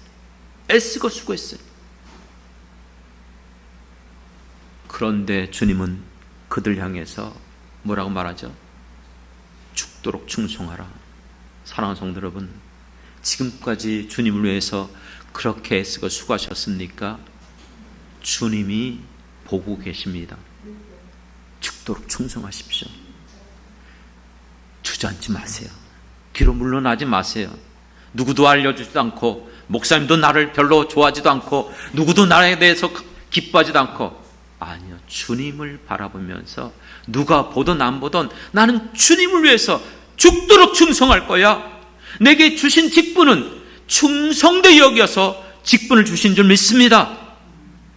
[SPEAKER 1] 애쓰고 수고했어요. 그런데 주님은 그들 향해서 뭐라고 말하죠? 죽도록 충성하라. 사랑하는 성도 여러분, 지금까지 주님을 위해서 그렇게 애쓰고 수고하셨습니까? 주님이 보고 계십니다. 죽도록 충성하십시오. 주저앉지 마세요. 뒤로 물러나지 마세요. 누구도 알려주지도 않고 목사님도 나를 별로 좋아하지도 않고 누구도 나에 대해서 기뻐하지도 않고, 아니요, 주님을 바라보면서 누가 보든 안 보든 나는 주님을 위해서 죽도록 충성할 거야. 내게 주신 직분은 충성되 여겨서 직분을 주신 줄 믿습니다.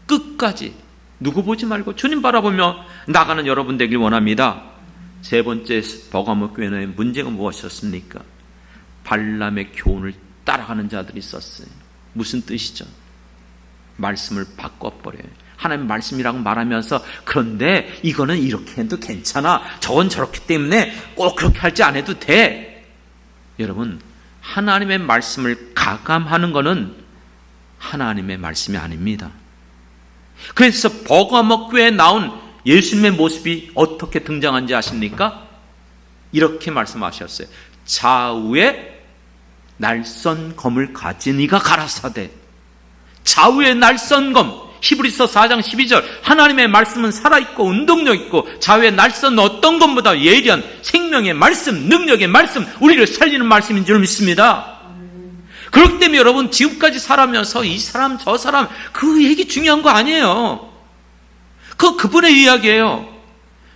[SPEAKER 1] 끝까지 누구 보지 말고 주님 바라보며 나가는 여러분 되길 원합니다. 세 번째, 버가모 교회의 문제가 무엇이었습니까? 발람의 교훈을 따라가는 자들이 있었어요. 무슨 뜻이죠? 말씀을 바꿔버려요. 하나님 말씀이라고 말하면서, 그런데 이거는 이렇게 해도 괜찮아, 저건 저렇기 때문에 꼭 그렇게 할지 안 해도 돼. 여러분, 하나님의 말씀을 가감하는 것은 하나님의 말씀이 아닙니다. 그래서 버가모 교회에 나온 예수님의 모습이 어떻게 등장한지 아십니까? 이렇게 말씀하셨어요. 좌우에 날선 검을 가진 이가 가라사대. 좌우에 날선 검, 히브리서 4장 12절 하나님의 말씀은 살아있고 운동력 있고 자유의 날선 어떤 것보다 예리한 생명의 말씀, 능력의 말씀, 우리를 살리는 말씀인 줄 믿습니다. 그렇기 때문에 여러분 지금까지 살아면서 이 사람 저 사람 그 얘기 중요한 거 아니에요. 그분의 이야기예요.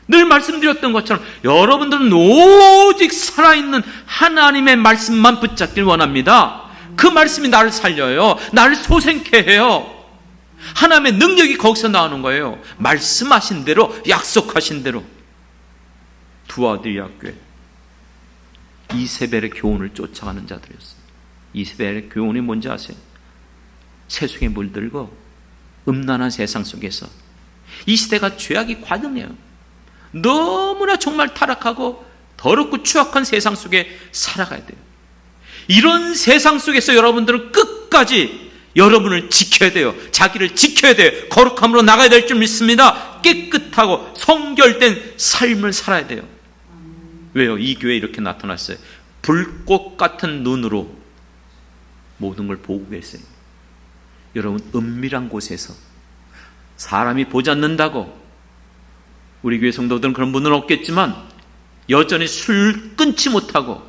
[SPEAKER 1] 늘 말씀드렸던 것처럼 여러분들은 오직 살아있는 하나님의 말씀만 붙잡길 원합니다. 그 말씀이 나를 살려요. 나를 소생케 해요. 하나님의 능력이 거기서 나오는 거예요. 말씀하신 대로, 약속하신 대로. 두아드리아 교회 이세벨의 교훈을 쫓아가는 자들이었어요. 이세벨의 교훈이 뭔지 아세요? 세속에 물들고 음란한 세상 속에서 이 시대가 죄악이 과등해요. 너무나 정말 타락하고 더럽고 추악한 세상 속에 살아가야 돼요. 이런 세상 속에서 여러분들은 끝까지 여러분을 지켜야 돼요. 자기를 지켜야 돼요. 거룩함으로 나가야 될 줄 믿습니다. 깨끗하고 성결된 삶을 살아야 돼요. 왜요? 이 교회에 이렇게 나타났어요. 불꽃 같은 눈으로 모든 걸 보고 계세요. 여러분 은밀한 곳에서 사람이 보지 않는다고, 우리 교회 성도들은 그런 분은 없겠지만 여전히 술 끊지 못하고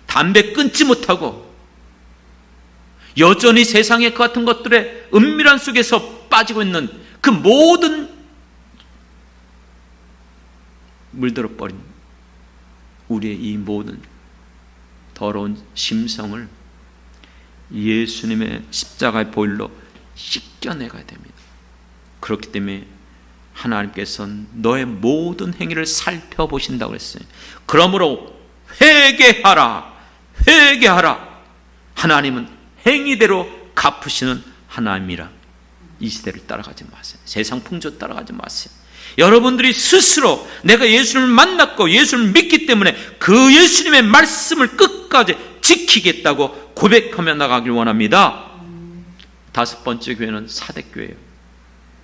[SPEAKER 1] 담배 끊지 못하고 여전히 세상의 그 같은 것들의 은밀한 속에서 빠지고 있는 그 모든 물들어 버린 우리의 이 모든 더러운 심성을 예수님의 십자가의 보혈로 씻겨내가야 됩니다. 그렇기 때문에 하나님께서는 너의 모든 행위를 살펴보신다고 했어요. 그러므로 회개하라, 회개하라. 하나님은 행위대로 갚으시는 하나님이라. 이 시대를 따라가지 마세요. 세상 풍조 따라가지 마세요. 여러분들이 스스로 내가 예수님을 만났고 예수님을 믿기 때문에 그 예수님의 말씀을 끝까지 지키겠다고 고백하며 나가길 원합니다. 다섯 번째 교회는 사대교회예요.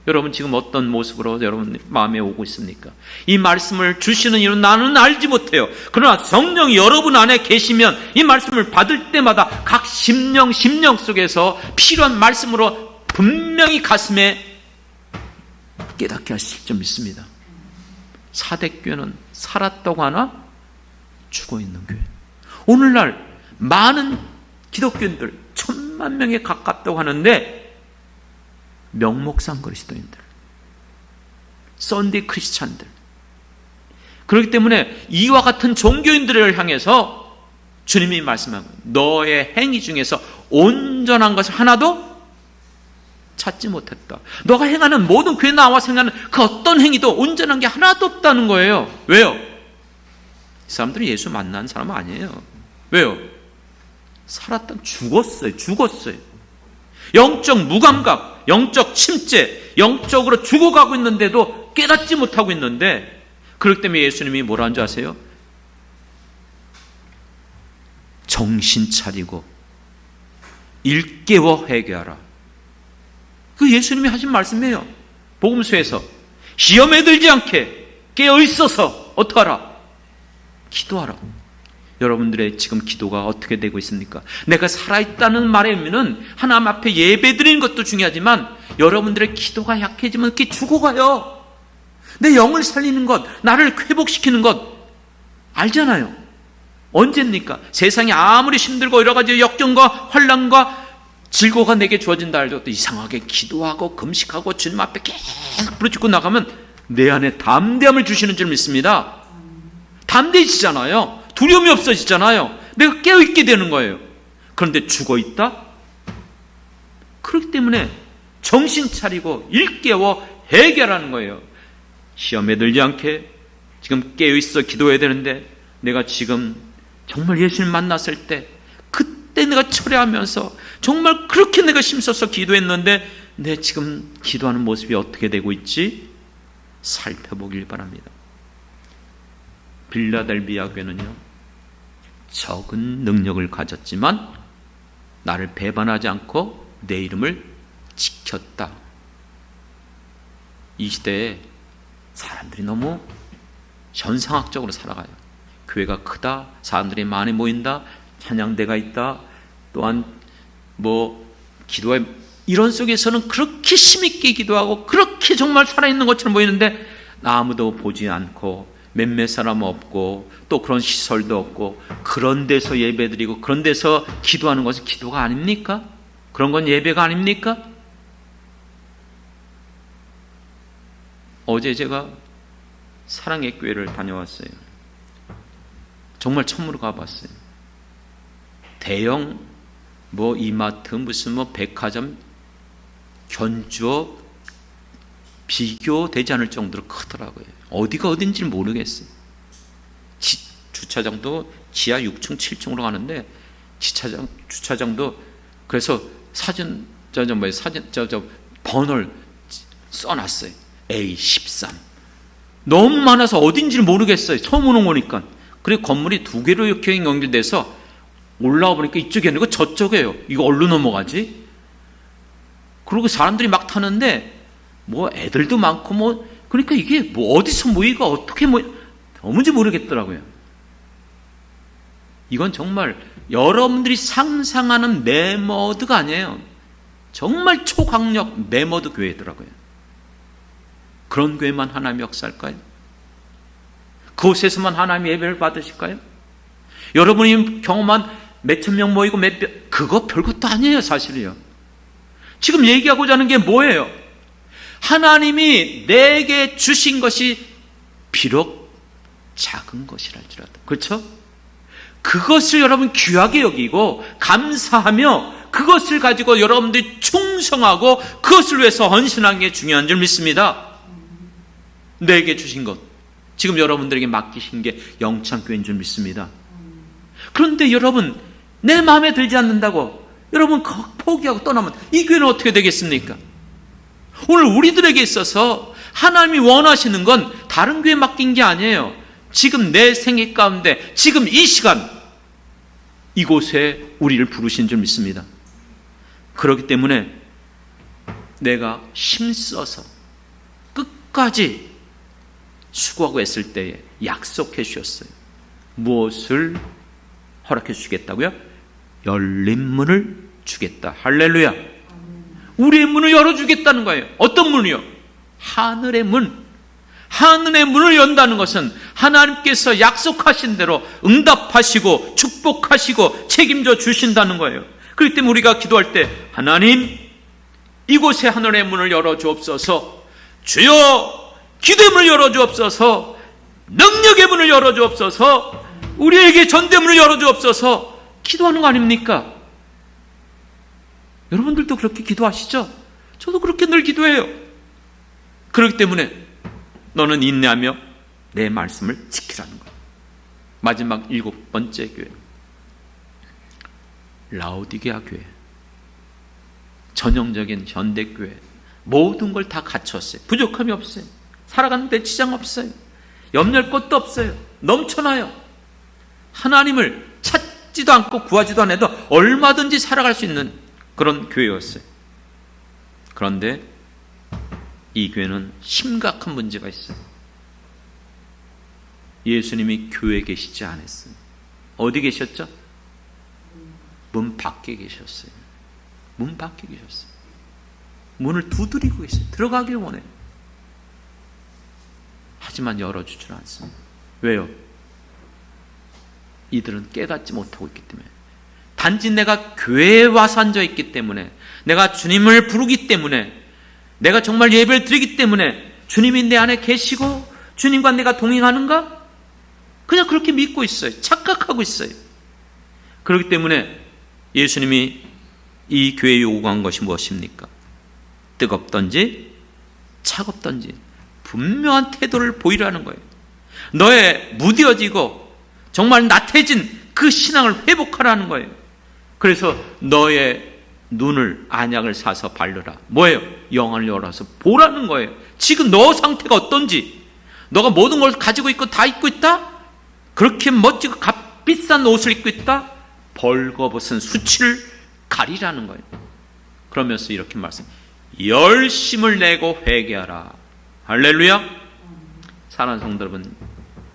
[SPEAKER 1] 여러분 지금 어떤 모습으로 여러분 마음에 오고 있습니까? 이 말씀을 주시는 이유는 나는 알지 못해요. 그러나 성령이 여러분 안에 계시면 이 말씀을 받을 때마다 각 심령 속에서 필요한 말씀으로 분명히 가슴에 깨닫게 하실 줄 믿습니다. 사대교회는 살았다고 하나 죽어있는 교회. 오늘날 많은 기독교인들 1000만 명에 가깝다고 하는데 명목상 그리스도인들, 썬데이 크리스찬들. 그렇기 때문에 이와 같은 종교인들을 향해서 주님이 말씀하고 너의 행위 중에서 온전한 것을 하나도 찾지 못했다. 너가 행하는 모든 교회 나와서 행하는 그 어떤 행위도 온전한 게 하나도 없다는 거예요. 왜요? 이 사람들은 예수 만난 사람 아니에요. 왜요? 살았다, 죽었어요. 영적 무감각, 영적 침체, 영적으로 죽어가고 있는데도 깨닫지 못하고 있는데, 그렇기 때문에 예수님이 뭐라는 줄 아세요? 정신 차리고 일깨워 회개하라. 그 예수님이 하신 말씀이에요. 복음서에서 시험에 들지 않게 깨어 있어서 어떡하라? 기도하라. 여러분들의 지금 기도가 어떻게 되고 있습니까? 내가 살아있다는 말의 의미는 하나님 앞에 예배드리는 것도 중요하지만 여러분들의 기도가 약해지면 이렇게 죽어가요. 내 영을 살리는 것, 나를 회복시키는 것 알잖아요. 언제입니까? 세상이 아무리 힘들고 여러 가지 역경과 환난과 질고가 내게 주어진다 할지라도 또 이상하게 기도하고 금식하고 주님 앞에 계속 부르짖고 나가면 내 안에 담대함을 주시는 줄 믿습니다. 담대해지잖아요. 두려움이 없어지잖아요. 내가 깨어있게 되는 거예요. 그런데 죽어있다? 그렇기 때문에 정신 차리고 일깨워 해결하는 거예요. 시험에 들지 않게 지금 깨어있어 기도해야 되는데 내가 지금 정말 예수님 만났을 때 그때 내가 철회하면서 정말 그렇게 내가 힘써서 기도했는데 내 지금 기도하는 모습이 어떻게 되고 있지? 살펴보길 바랍니다. 빌라델비아 교회는요, 적은 능력을 가졌지만 나를 배반하지 않고 내 이름을 지켰다. 이 시대에 사람들이 너무 현상학적으로 살아가요. 교회가 크다, 사람들이 많이 모인다, 찬양대가 있다, 또한 기도에 이런 속에서는 그렇게 힘있게 기도하고 그렇게 정말 살아있는 것처럼 보이는데 아무도 보지 않고 몇몇 사람 없고 또 그런 시설도 없고 그런 데서 예배드리고 그런 데서 기도하는 것은 기도가 아닙니까? 그런 건 예배가 아닙니까? 어제 제가 사랑의 교회를 다녀왔어요. 정말 처음으로 가봤어요. 대형 이마트 무슨 백화점 견주어 비교되지 않을 정도로 크더라고요. 어디가 어딘지 모르겠어요. 주차장도 지하 6층 7층으로 가는데 주차장도 그래서 사진 번호를 써놨어요. A13. 너무 많아서 어딘지 모르겠어요. 처음 오는 거니까. 그리고 건물이 두 개로 이렇게 연결돼서 올라와 보니까 이쪽에 있는 거 저쪽에요. 이거 어디로 넘어가지? 그리고 사람들이 막 타는데 애들도 많고 그러니까 이게 어디서 모이가 어떻게 뭔지 모르겠더라고요. 이건 정말 여러분들이 상상하는 메머드가 아니에요. 정말 초강력 메머드 교회더라고요. 그런 교회만 하나님이 역사할까요? 그곳에서만 하나님의 예배를 받으실까요? 여러분이 경험한 몇천 명 모이고 그거 별것도 아니에요, 사실이요. 지금 얘기하고자 하는 게 뭐예요? 하나님이 내게 주신 것이 비록 작은 것이랄지라도, 그렇죠? 그것을 여러분 귀하게 여기고 감사하며 그것을 가지고 여러분들이 충성하고 그것을 위해서 헌신하는 게 중요한 줄 믿습니다. 내게 주신 것, 지금 여러분들에게 맡기신 게 영창교회인 줄 믿습니다. 그런데 여러분, 내 마음에 들지 않는다고 여러분 포기하고 떠나면 이 교회는 어떻게 되겠습니까? 오늘 우리들에게 있어서 하나님이 원하시는 건 다른 교회에 맡긴 게 아니에요. 지금 내 생애 가운데 지금 이 시간 이곳에 우리를 부르신 줄 믿습니다. 그렇기 때문에 내가 힘써서 끝까지 수고하고 했을 때에 약속해 주셨어요. 무엇을 허락해 주시겠다고요? 열린 문을 주겠다. 할렐루야. 우리의 문을 열어주겠다는 거예요. 어떤 문이요? 하늘의 문. 하늘의 문을 연다는 것은 하나님께서 약속하신 대로 응답하시고 축복하시고 책임져 주신다는 거예요. 그렇기 때문에 우리가 기도할 때 하나님, 이곳에 하늘의 문을 열어주옵소서. 주여, 기도의 문을 열어주옵소서. 능력의 문을 열어주옵소서. 우리에게 전대문을 열어주옵소서. 기도하는 거 아닙니까? 여러분들도 그렇게 기도하시죠? 저도 그렇게 늘 기도해요. 그렇기 때문에 너는 인내하며 내 말씀을 지키라는 거예요. 마지막 7번째 교회, 라오디게아 교회. 전형적인 현대교회. 모든 걸 다 갖췄어요. 부족함이 없어요. 살아가는데 지장 없어요. 염려할 것도 없어요. 넘쳐나요. 하나님을 찾지도 않고 구하지도 않아도 얼마든지 살아갈 수 있는 그런 교회였어요. 그런데 이 교회는 심각한 문제가 있어요. 예수님이 교회에 계시지 않았어요. 어디 계셨죠? 문 밖에 계셨어요. 문 밖에 계셨어요. 문을 두드리고 계세요. 들어가길 원해요. 하지만 열어주질 않습니다. 왜요? 이들은 깨닫지 못하고 있기 때문에. 단지 내가 교회에 와서 앉아있기 때문에, 내가 주님을 부르기 때문에, 내가 정말 예배를 드리기 때문에 주님이 내 안에 계시고 주님과 내가 동행하는가? 그냥 그렇게 믿고 있어요. 착각하고 있어요. 그렇기 때문에 예수님이 이 교회에 요구한 것이 무엇입니까? 뜨겁던지 차갑던지 분명한 태도를 보이라는 거예요. 너의 무뎌지고 정말 나태해진 그 신앙을 회복하라는 거예요. 그래서 너의 눈을 안약을 사서 바르라. 뭐예요? 영을 열어서 보라는 거예요. 지금 너 상태가 어떤지, 너가 모든 걸 가지고 있고 다 입고 있다? 그렇게 멋지고 값비싼 옷을 입고 있다? 벌거벗은 수치를 가리라는 거예요. 그러면서 이렇게 열심을 내고 회개하라. 할렐루야. 사랑하는 성도 여러분,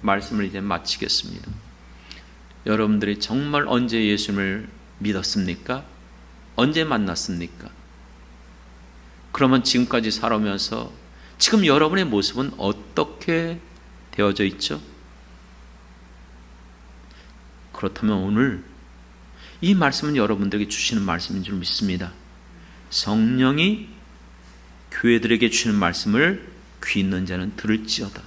[SPEAKER 1] 말씀을 이제 마치겠습니다. 여러분들이 정말 언제 예수님을 믿었습니까? 언제 만났습니까? 그러면 지금까지 살아오면서 지금 여러분의 모습은 어떻게 되어져 있죠? 그렇다면 오늘 이 말씀은 여러분들에게 주시는 말씀인 줄 믿습니다. 성령이 교회들에게 주시는 말씀을 귀 있는 자는 들을지어다.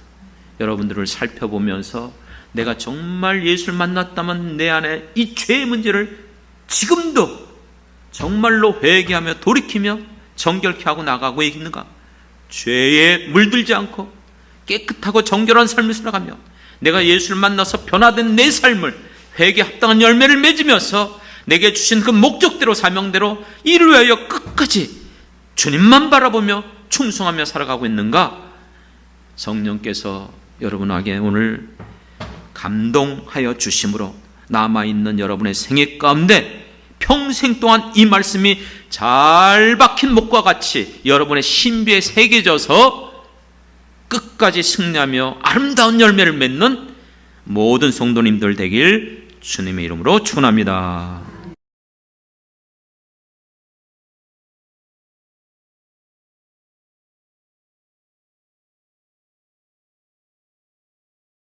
[SPEAKER 1] 여러분들을 살펴보면서 내가 정말 예수를 만났다면 내 안에 이 죄의 문제를 지금도 정말로 회개하며 돌이키며 정결케 하고 나가고 있는가? 죄에 물들지 않고 깨끗하고 정결한 삶을 살아가며 내가 예수를 만나서 변화된 내 삶을 회개에 합당한 열매를 맺으면서 내게 주신 그 목적대로 사명대로 이를 위하여 끝까지 주님만 바라보며 충성하며 살아가고 있는가? 성령께서 여러분에게 오늘 감동하여 주심으로 남아있는 여러분의 생애 가운데 평생 동안 이 말씀이 잘 박힌 목과 같이 여러분의 신비에 새겨져서 끝까지 승리하며 아름다운 열매를 맺는 모든 성도님들 되길 주님의 이름으로 축원합니다.